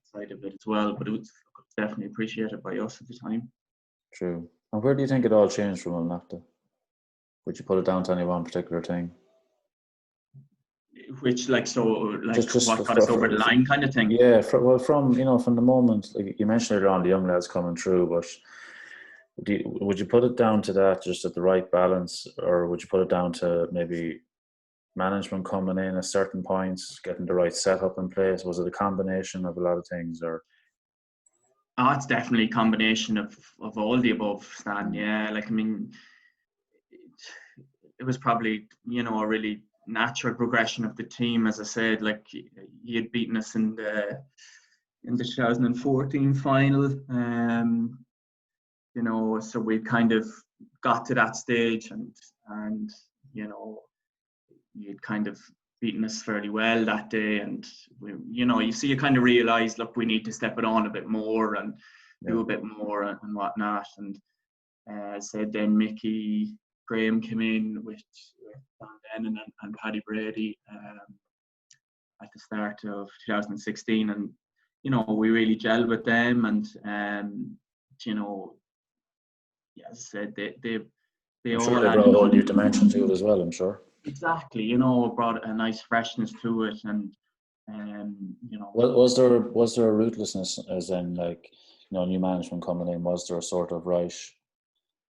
side of it as well, but it was definitely appreciated by us at the time. True. And where do you think it all changed from Mullinalaghta? Would you put it down to any one particular thing? Which, like, so, like, just what got us over the line, kind of thing? Yeah, from you know, from the moment, like you mentioned earlier on, the young lads coming through, but would you put it down to that, just at the right balance, or would you put it down to maybe management coming in at certain points, getting the right setup in place? Was it a combination of a lot of things, or? Oh, it's definitely a combination of all the above, Stan. Yeah, like, I mean, it was probably, you know, a really natural progression of the team. As I said, like, he had beaten us in the 2014 final, you know, so we kind of got to that stage, and you know, he had kind of beaten us fairly well that day, and we, you know, you kind of realise, look, we need to step it on a bit more and do a bit more and whatnot. And I said, then Mickey Graham came in with Don Lennon and Paddy Brady at the start of 2016, and you know, we really gelled with them, and you know, yeah, as I said, they all brought a whole new dimension to it as well, I'm sure. Exactly, you know, brought a nice freshness to it, and you know. Was there a ruthlessness, as in, like, you know, new management coming in? Was there a sort of, right,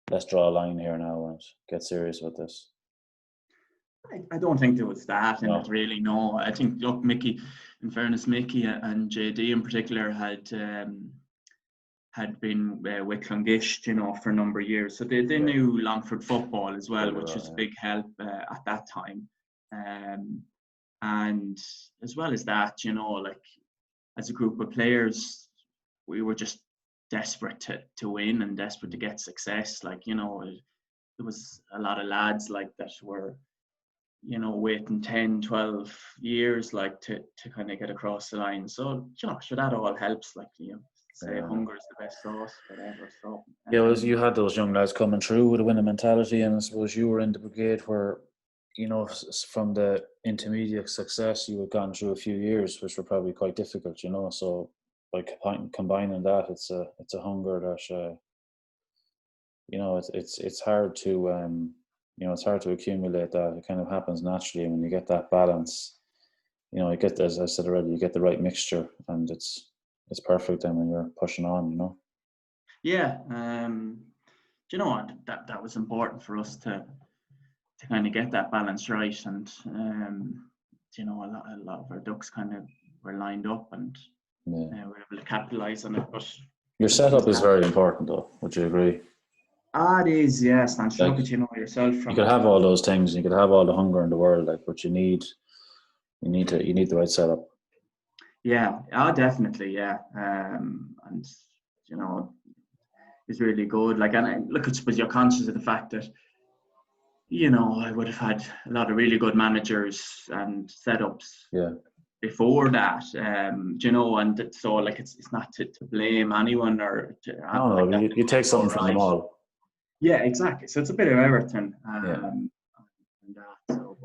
let's draw a line here now and get serious with this? I don't think there was that in No. it, really. No, I think, look, Mickey, in fairness, Mickey and JD in particular had been with Clongish, you know, for a number of years, so they knew Longford football as well, which was a big help at that time. And as well as that, you know, like, as a group of players, we were just desperate to win and desperate to get success. Like, you know, there was a lot of lads like that were, you know, waiting 10, 12 years, like, to kind of get across the line. So, you know, sure, that all helps, like, you know, say hunger is the best sauce, whatever. So yeah, well, you had those young lads coming through with a winning mentality, and I suppose you were in the brigade where, you know, from the intermediate success, you had gone through a few years which were probably quite difficult, you know. So by combining that, it's a hunger that you know, it's hard to you know, it's hard to accumulate that. It kind of happens naturally, and when you get that balance, you know, you get, as I said already, you get the right mixture, and it's perfect then when you're pushing on, you know. Yeah, do you know what, that was important for us to kind of get that balance right, and you know, a lot of our ducks kind of were lined up, and we were able to capitalise on it. But your setup is very important, though. Would you agree? It is, yes. And look at, you know, yourself. You could have all those things, you could have all the hunger in the world, like, but you need the right setup. Yeah, definitely, yeah. And you know, it's really good. Like, and look, I suppose you're conscious of the fact that, you know, I would have had a lot of really good managers and setups before that, you know, and so, like, it's not to blame anyone or to you take something from them all. Yeah, exactly. So it's a bit of everything. And that, so,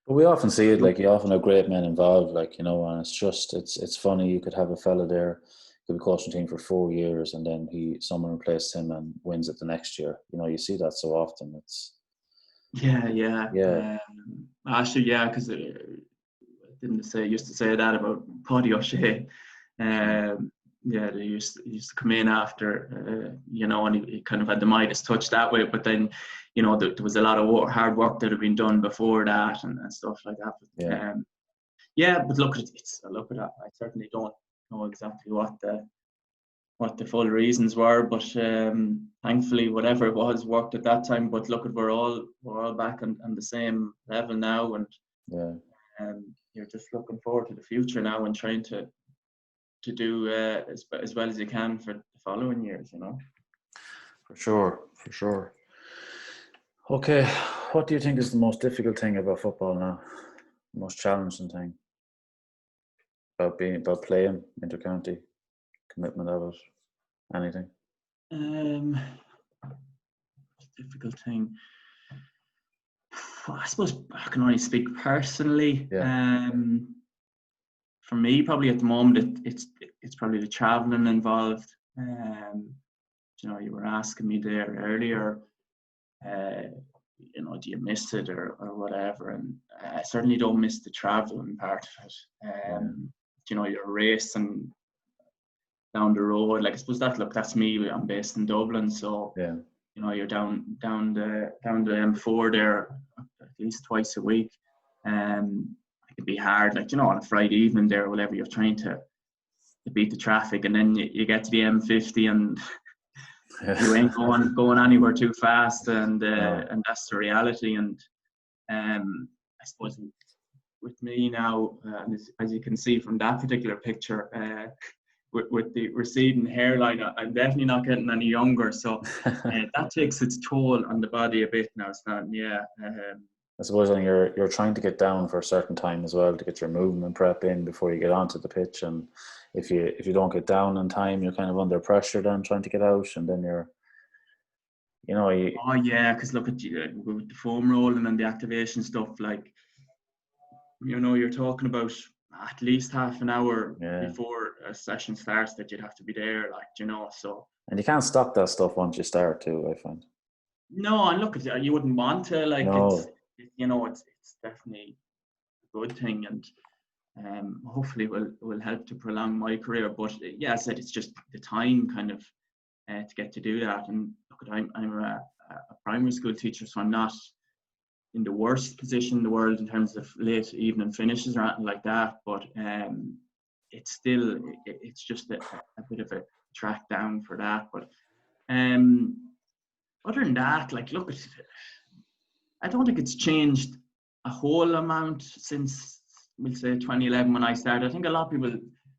but we often see it, like, you often have great men involved, like, you know, and it's just, it's funny. You could have a fella there, could be coaching the team for 4 years, and then someone replaces him and wins it the next year. You know, you see that so often. It's actually, yeah, because I used to say that about Paddy O'Shea. Yeah, they used to come in after, you know, and he kind of had the Midas touch that way. But then, you know, there was a lot of hard work that had been done before that and stuff like that. But, but look at that. I certainly don't know exactly what what the full reasons were, but thankfully whatever it was worked at that time. But look, we're all back on the same level now, and you're just looking forward to the future now and trying to do as well as you can for the following years, you know. For sure. Okay, what do you think is the most difficult thing about football now? The most challenging thing about playing intercounty, commitment of it, anything? Difficult thing. I suppose I can only speak personally. Yeah. For me, probably at the moment, it's probably the travelling involved. You know, you were asking me there earlier, you know, do you miss it or whatever? And I certainly don't miss the travelling part of it. You know, you're racing down the road. Like, I suppose that's me. I'm based in Dublin, so you know, you're down the M4 there at least twice a week. It can be hard, like, you know, on a Friday evening there or whatever, you're trying to beat the traffic, and then you get to the M50 and you ain't going anywhere too fast, and that's the reality. And I suppose with me now, as you can see from that particular picture, with the receding hairline, I'm definitely not getting any younger. So that takes its toll on the body a bit now, Stan. Yeah. I suppose when you're trying to get down for a certain time as well to get your movement prep in before you get onto the pitch, and if you don't get down in time, you're kind of under pressure then trying to get out, and then you're, you know, oh yeah, because look at you with the foam rolling and the activation stuff, like, you know, you're talking about at least half an hour before a session starts that you'd have to be there, like, you know. So, and you can't stop that stuff once you start too, I find. No, and look, you wouldn't want to, like, no. It's definitely a good thing, and hopefully will help to prolong my career. But yeah, I said it's just the time kind of to get to do that. And look, I'm a primary school teacher, so I'm not in the worst position in the world in terms of late evening finishes or anything like that. But it's just a bit of a track down for that. But other than that, like, look, I don't think it's changed a whole amount since, we'll say, 2011 when I started. I think a lot of people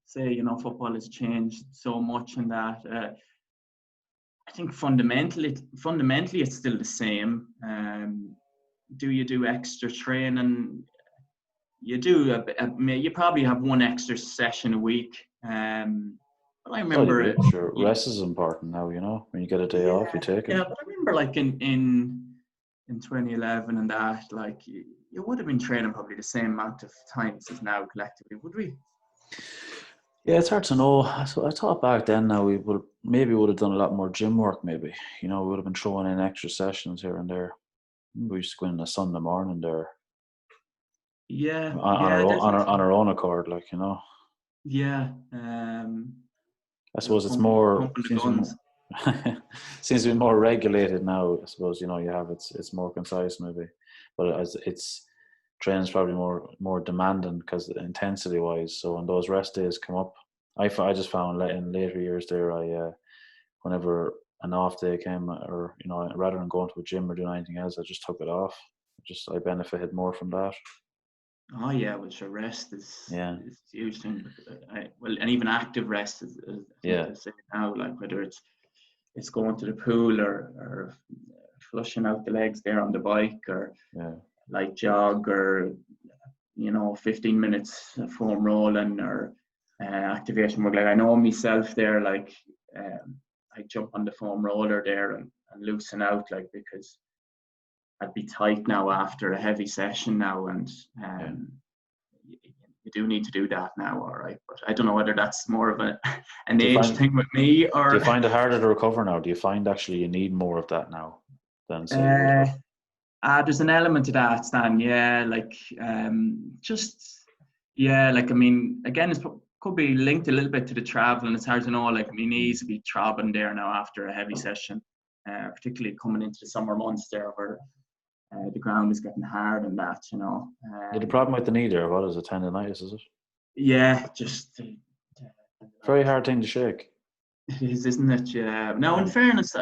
say, you know, football has changed so much and that. I think fundamentally it's still the same. Do you do extra training? You do. You probably have one extra session a week. But I remember rest is important now. You know, when you get a day off, you take it. Yeah, but I remember, like, in 2011 and that, like, you would have been training probably the same amount of times as now collectively, would we? Yeah, it's hard to know. So I thought back then now we would have done a lot more gym work. Maybe, you know, we would have been throwing in extra sessions here and there. We used to go in on a Sunday morning there. Yeah, on our own accord, like, you know. Yeah. I suppose it's more seems to be more regulated now. I suppose, you know, you have it's more concise maybe, but as it's training's probably more demanding because intensity wise. So when those rest days come up, I just found in later years there, whenever an off day came, or, you know, rather than going to a gym or doing anything else, I just took it off. I benefited more from that. Oh yeah, which a rest is a huge thing. And even active rest is I say now, like, whether it's going to the pool or flushing out the legs there on the bike, or light jog, or, you know, 15 minutes foam rolling, or activation work. Like, I know myself there, like, I jump on the foam roller there and loosen out, like, because I'd be tight now after a heavy session now, and you do need to do that now, all right. But I don't know whether that's more of an age thing with me, or... Do you find it harder to recover now? Do you find actually you need more of that now than, say, you would have? There's an element to that, Stan. Yeah, like, like, I mean, again, it could be linked a little bit to the travel, and it's hard to know. Like, my knees would be throbbing there now after a heavy session, particularly coming into the summer months there, where the ground is getting hard and that, you know. The problem with the knee there, what is it, tendonitis, is it? Yeah, just... very hard thing to shake. It is, isn't it? Yeah. Now, in fairness,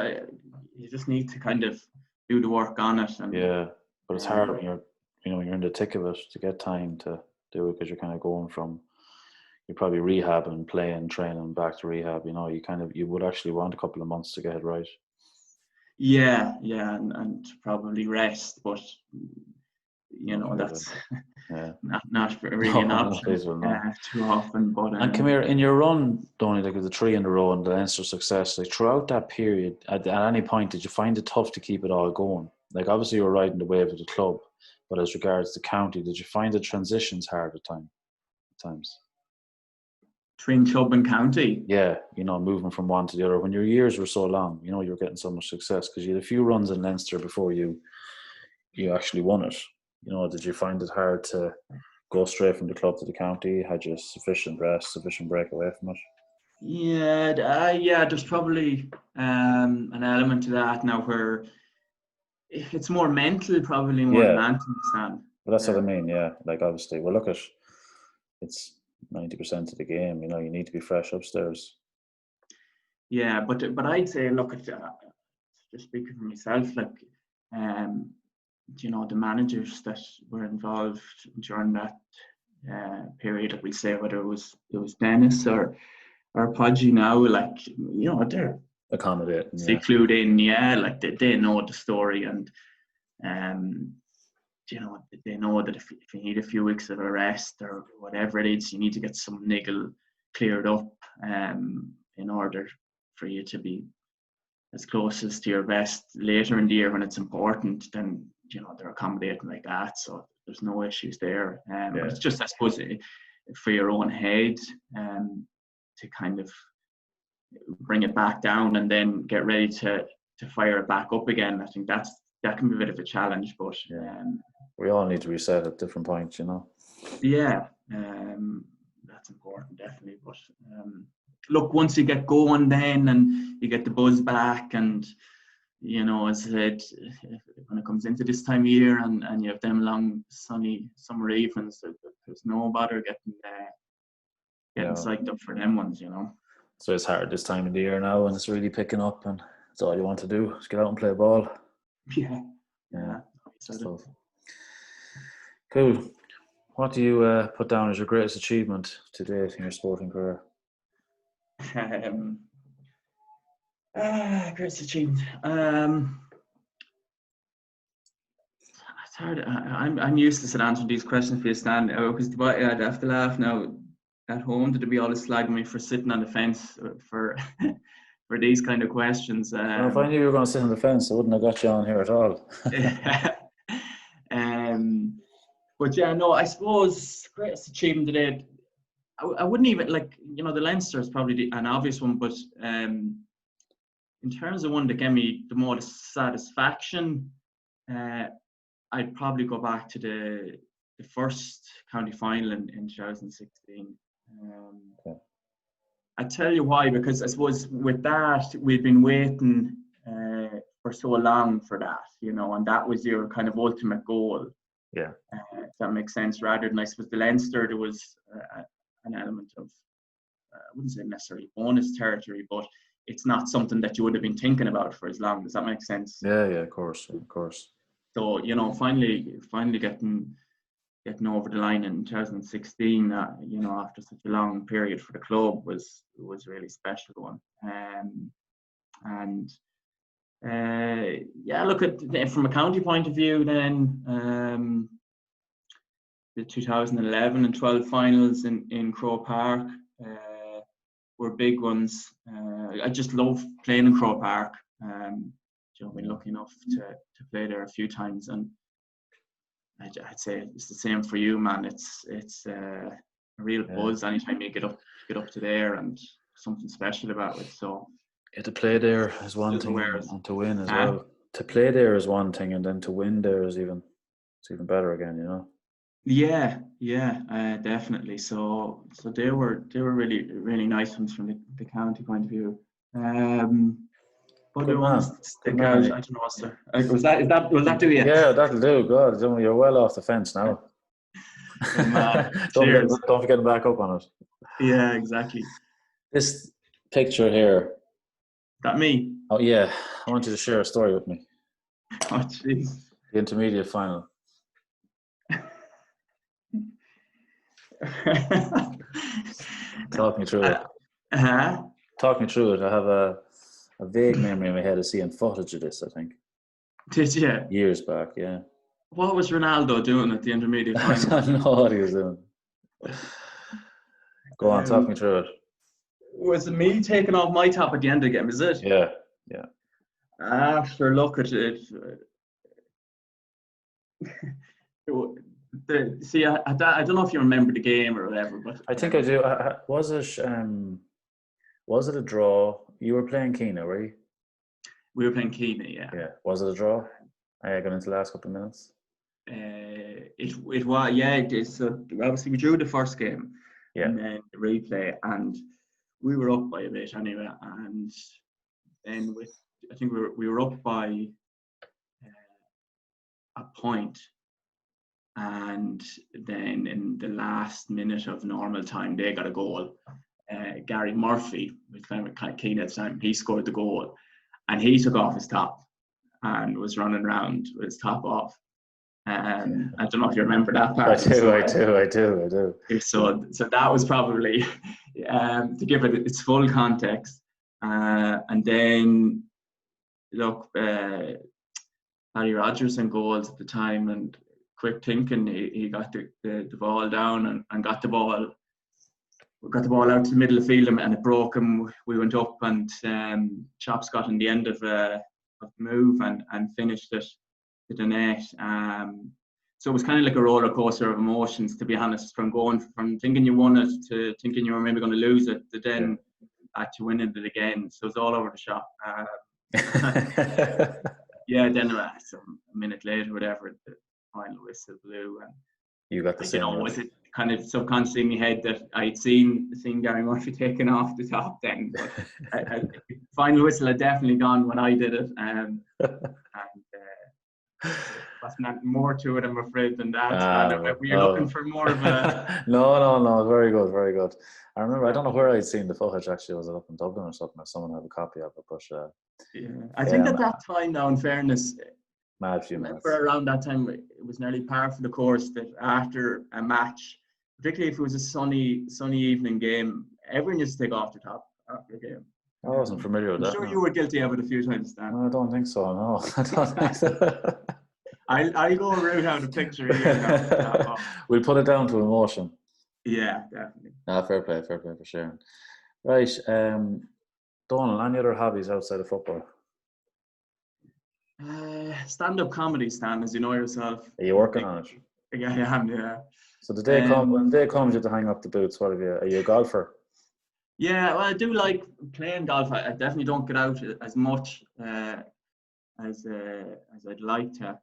you just need to kind of do the work on it. And Yeah, but it's hard when you're in the thick of it to get time to do it, because you're kind of going from, you're probably rehabbing, playing, training, back to rehab. You would actually want a couple of months to get it right. Yeah, and probably rest, but that's not really an option too often. But and come here, in your run, Donnie, like with the 3 in a row and the Leinster Success, like throughout that period, at any point, did you find it tough to keep it all going? Like obviously you were riding the wave of the club, but as regards the county, did you find the transitions hard at times? Between club and county? Yeah, moving from one to the other. When your years were so long, you were getting so much success because you had a few runs in Leinster before you actually won it. Did you find it hard to go straight from the club to the county? Had you sufficient rest, sufficient break away from it? Yeah, there's probably an element to that now where it's more mental, probably more than anything. Well, that's what I mean. Yeah, like obviously, well, look at it's 90% of the game. You need to be fresh upstairs. Yeah, but I'd say, look at just speaking for myself, like the managers that were involved during that period, like we say, whether it was Dennis or Podgy now, like they're accommodating, clued in, like they know the story, and they know that if you need a few weeks of a rest or whatever it is, you need to get some niggle cleared up in order for you to be as close as to your best later in the year when it's important. Then they're accommodating like that, so there's no issues there. But it's just, I suppose, for your own head to kind of bring it back down and then get ready to fire it back up again. I think that can be a bit of a challenge, but we all need to reset at different points, that's important, definitely. But look, once you get going then and you get the buzz back, and as I said, when it comes into this time of year and you have them long sunny summer evenings, there's no bother getting psyched up for them ones. So it's hard this time of the year now, and it's really picking up, and it's all you want to do is get out and play ball. Yeah. So, cool. What do you put down as your greatest achievement to date in your sporting career? Greatest achievement. It's hard. I'm useless at answering these questions for you, Stan, because I'd have to laugh now. At home, did be always slagging me for sitting on the fence for these kind of questions. Well, if I knew you were going to sit on the fence, I wouldn't have got you on here at all. But I suppose greatest achievement today, I wouldn't even, like, the Leinster is probably an obvious one, but in terms of one that gave me the most satisfaction, I'd probably go back to the first county final in 2016. I tell you why, because I suppose with that we've been waiting for so long for that, and that was your kind of ultimate goal. Yeah. If that makes sense. Rather than, I suppose, the Leinster, there was an element of I wouldn't say necessarily bonus territory, but it's not something that you would have been thinking about for as long. Does that make sense? Yeah, of course. So finally getting over the line in 2016, after such a long period for the club was a really special one. Look at from a county point of view, then the 2011 and 12 finals in Croke Park were big ones. I just love playing in Croke Park. I've been lucky enough to play there a few times, and I'd say it's the same for you, man. It's a real buzz anytime you get up to there, and something special about it. So to play there is one thing, and to win as well. To play there is one thing, and then to win there is even better again. Yeah, definitely. So they were really, really nice ones from the county point of view. Other ones stick out. I don't know, sir. Was that do you? Yeah, that'll do. God, you're well off the fence now. Don't forget to back up on it. Yeah, exactly. This picture here. That me? Oh yeah, I want you to share a story with me. Oh jeez. The intermediate final. Talk me through it. Talk me through it. I have a vague memory in my head of seeing footage of this, I think. Did you? Years back, yeah. What was Ronaldo doing at the intermediate I final? don't know what he was doing. Go on, talk me through it. Was it me taking off my top at the end of the game, is it? Yeah. After look at it. See, I don't know if you remember the game or whatever, but I think I do. Was it a draw? You were playing Keena, were you? We were playing Keena, yeah. Yeah. Was it a draw? Going into the last couple of minutes? It was, yeah, it is. So obviously we drew the first game, and then the replay, and we were up by a bit anyway, and then I think we were up by a point, and then in the last minute of normal time they got a goal. Gary Murphy, who was playing with Keane at the time, he scored the goal, and he took off his top and was running around with his top off. I don't know if you remember that part. I do. So that was probably to give it its full context. And then look, Barry Rogers in goals at the time, and quick thinking, he got the ball down and got the ball. We got the ball out to the middle of the field, and it broke, and we went up, and Chops got in the end of the move and finished it to the net. So it was kind of like a roller coaster of emotions, to be honest, from going from thinking you won it to thinking you were maybe going to lose it to then actually winning it again. So it's all over the shop. Yeah, then a minute later, whatever, the final whistle blew, and you got the same. Was it kind of subconsciously in my head that I'd seen Gary Murphy taking off the top then, but final whistle had definitely gone when I did it, and wasn't more to it, I'm afraid, than that. Were you looking for more of a? No, very good. I remember, I don't know where I'd seen the footage actually. Was it up in Dublin or something, or someone had a copy of it? But I think at that time, now, in fairness, mad few minutes. Around that time, it was nearly par for the course that after a match, particularly if it was a sunny evening game, everyone used to take off the top after the game. I wasn't familiar with that. I'm sure you were guilty of it a few times, Dan. I don't think so, no. I don't think so. I'll go around out a picture here. We'll put it down to emotion. Yeah, definitely. Fair play for sharing. Right, Donal, any other hobbies outside of football? Stand-up comedy, Stan, as you know yourself. Are you working on it? Yeah, I am, yeah. So the day when the day comes you have to hang up the boots, what have you? Are you a golfer? Yeah, well, I do like playing golf. I definitely don't get out as much as I'd like to.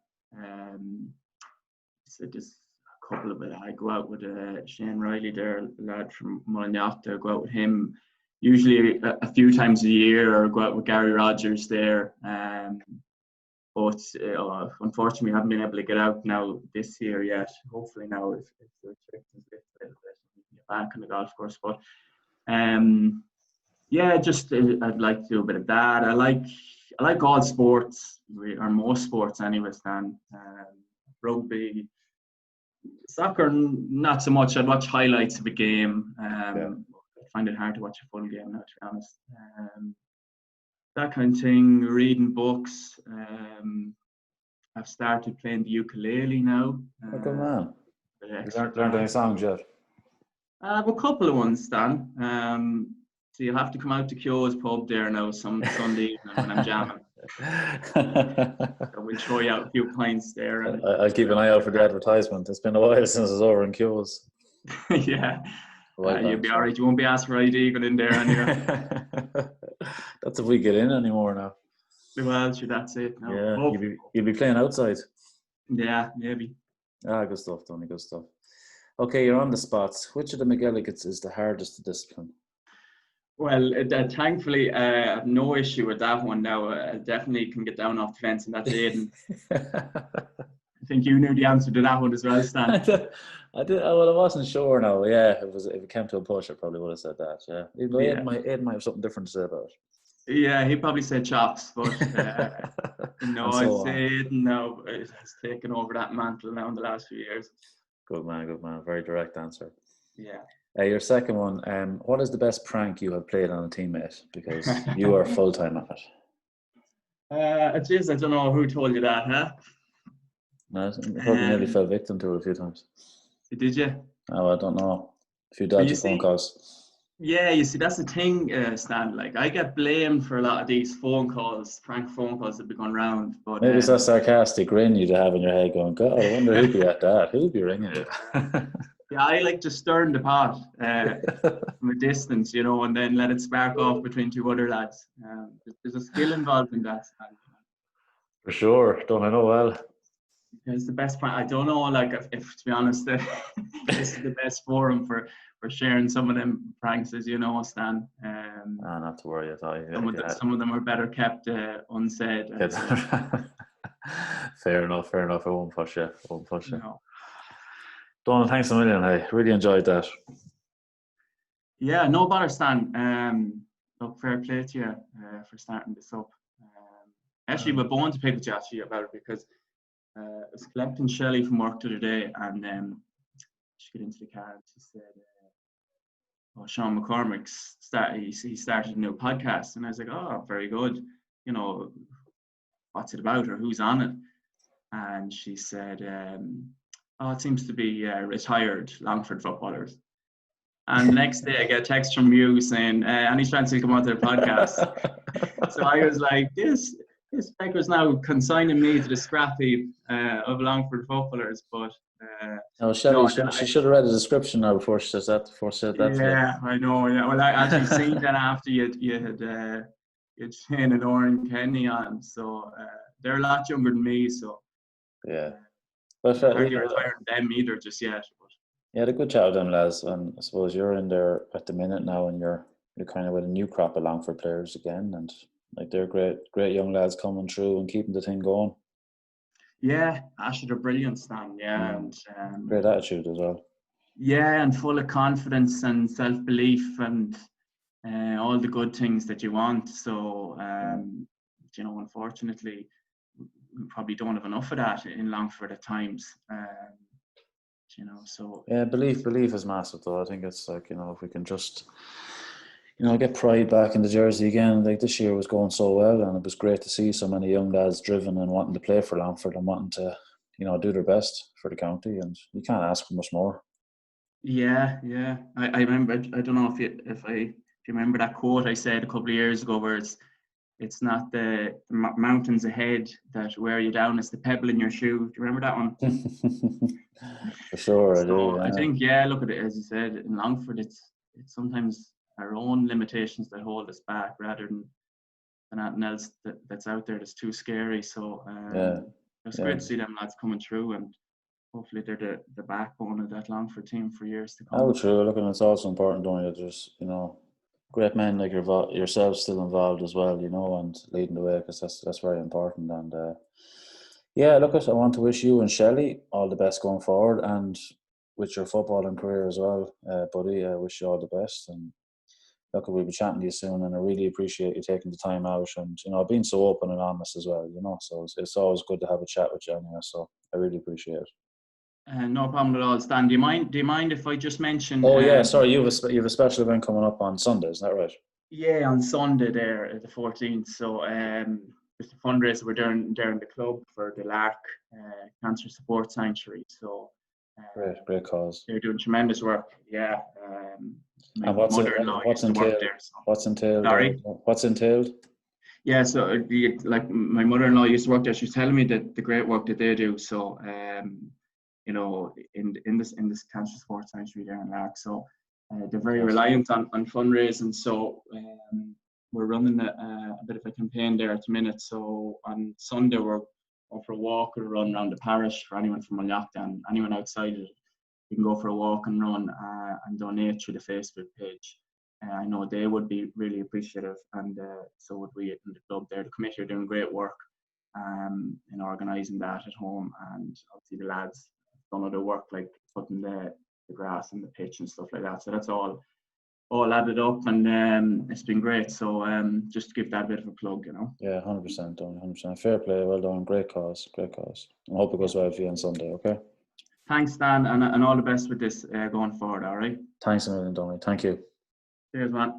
So just a couple of it. I go out with Shane Riley there, a lad from Mullinalaghta. Go out with him usually a few times a year, or go out with Gary Rogers there. But unfortunately, we haven't been able to get out now this year yet. Hopefully now, if the restrictions lift a little bit, we can get back on the golf course. But yeah, just I'd like to do a bit of that. I like all sports, or most sports anyway, Stan. Rugby, soccer, not so much. I'd watch highlights of a game. I find it hard to watch a full game now, to be honest. That kind of thing, reading books. I've started playing the ukulele now. Good man. You learned any songs yet? I have a couple of ones, Stan. So you'll have to come out to Kyo's pub there now some Sunday evening when I'm jamming. So we'll throw you out a few pints there. I'll keep an eye out for the advertisement. It's been a while since I was over in Kyo's. Yeah. You'll be all right. You won't be asked for ID going in there anyway. That's if we get in anymore now. Well, sure, that's it. No. Yeah, you'll be playing outside. Yeah, maybe. Good stuff, Donie. Good stuff. Okay, you're on the spots. Which of the McElligotts is the hardest to discipline? Well, thankfully, I have no issue with that one now. I definitely can get down off the fence, and that's Aidan. I think you knew the answer to that one as well, Stan. I did. Well, I wasn't sure now. Yeah, if it came to a push, I probably would have said that. Yeah, even though Yeah. Ed might have something different to say about Yeah, he probably said chops, but it. no, And I'd so on. say it now it has taken over that mantle now in the last few years. Good man, good man. Very direct answer. Yeah. Your second one. What is the best prank you have played on a teammate? Because you are full time at it. Jeez, I don't know who told you that, huh? No, I probably nearly fell victim to it a few times. Did you? Oh, I don't know. A few Well, you dodgy phone see, calls. yeah, you see, that's the thing, Stan. Like, I get blamed for a lot of these phone calls, prank phone calls that be going round. But Maybe it's that sarcastic grin you'd have in your head going, God, I wonder who'd be at that. Who'd be ringing it? yeah, I like to stir in the pot from a distance, and then let it spark off between two other lads. There's a skill involved in that, Stan. For sure. Don't I know well. It's the best part. I don't know, like, if to be honest, this is the best forum for sharing some of them pranks, as you know, Stan. Not to worry. I thought Some of them are better kept unsaid. Fair enough. Fair enough. I won't push you. No. Donal, thanks a million. I really enjoyed that. Yeah, no bother, Stan. Look, fair play to you for starting this up. Actually, we're born to pick with you actually about it because I was collecting Shelley from work the other day, and she got into the car and she said, Sean McCormick's he started a new podcast, and I was like, oh, very good. What's it about or who's on it? And she said, it seems to be retired Longford footballers. And the next day I get a text from you saying, any chance you come onto the podcast? So I was like, this becker's now consigning me to the scrap heap of Longford footballers. But Shelley, she should have read the description now before she said that. Yeah, I know. Yeah, well, I actually seen that after you had Shane and Oren Kenny on, so they're a lot younger than me, so yeah. But hardly retired them either just yet. But. Yeah, had a good chat with them lads, and I suppose you're in there at the minute now, and you're kind of with a new crop of Longford players again, and like they're great young lads coming through and keeping the thing going. Yeah, Asher, they're brilliant, Stan. Yeah, and great attitude as well. Yeah, and full of confidence and self-belief and all the good things that you want. So, unfortunately, we probably don't have enough of that in Longford at times. So yeah, belief is massive though. I think it's like, if we can just get pride back in the jersey again. Like this year was going so well, and it was great to see so many young lads driven and wanting to play for Longford and wanting to do their best for the county, and you can't ask for much more. Yeah. I remember. I don't know if you remember that quote I said a couple of years ago, where it's not the mountains ahead that wear you down; it's the pebble in your shoe. Do you remember that one? For sure, I do. Yeah. I think, look at it, as you said, in Longford, it's sometimes our own limitations that hold us back rather than anything else that's out there that's too scary. So it's great to see them lads coming through, and hopefully they're the backbone of that Longford team for years to come. Oh, true. Look, and it's also important, don't you? There's great men like yourself still involved as well, and leading the way, because that's very important. And look, I want to wish you and Shelley all the best going forward, and with your footballing career as well, buddy. I wish you all the best, and look, we'll be chatting to you soon, and I really appreciate you taking the time out and being so open and honest as well. So it's always good to have a chat with you anyway. So I really appreciate it. No problem at all, Stan. Do you mind if I just mention? Oh yeah, sorry. You have a special event coming up on Sunday, isn't that right? Yeah, on Sunday there, the 14th. So it's a fundraiser we're doing there in the club for the LARCC Cancer Support Sanctuary. So great cause. They're doing tremendous work. Yeah. And what's entailed? There, so. What's entailed? Sorry? What's entailed? Yeah, so like my mother-in-law used to work there. She was telling me that the great work that they do. So in this cancer support sanctuary there in LARCC. So they're very reliant on fundraising. So we're running a bit of a campaign there at the minute. So on Sunday we're going for a walk or a run around the parish for anyone from Mullinalaghta and anyone outside it. You can go for a walk and run and donate through the Facebook page. I know they would be really appreciative, and so would we in the club there. The committee are doing great work in organising that at home, and obviously the lads have done other work like putting the grass and the pitch and stuff like that. So that's all added up, and it's been great. So just to give that a bit of a plug, you know. Yeah, 100%, Donnie, 100%. Fair play, well done, great cause. I hope it goes well for you on Sunday, okay? Thanks, Dan, and all the best with this going forward, all right? Thanks a million, Donnie. Thank you. Cheers, man.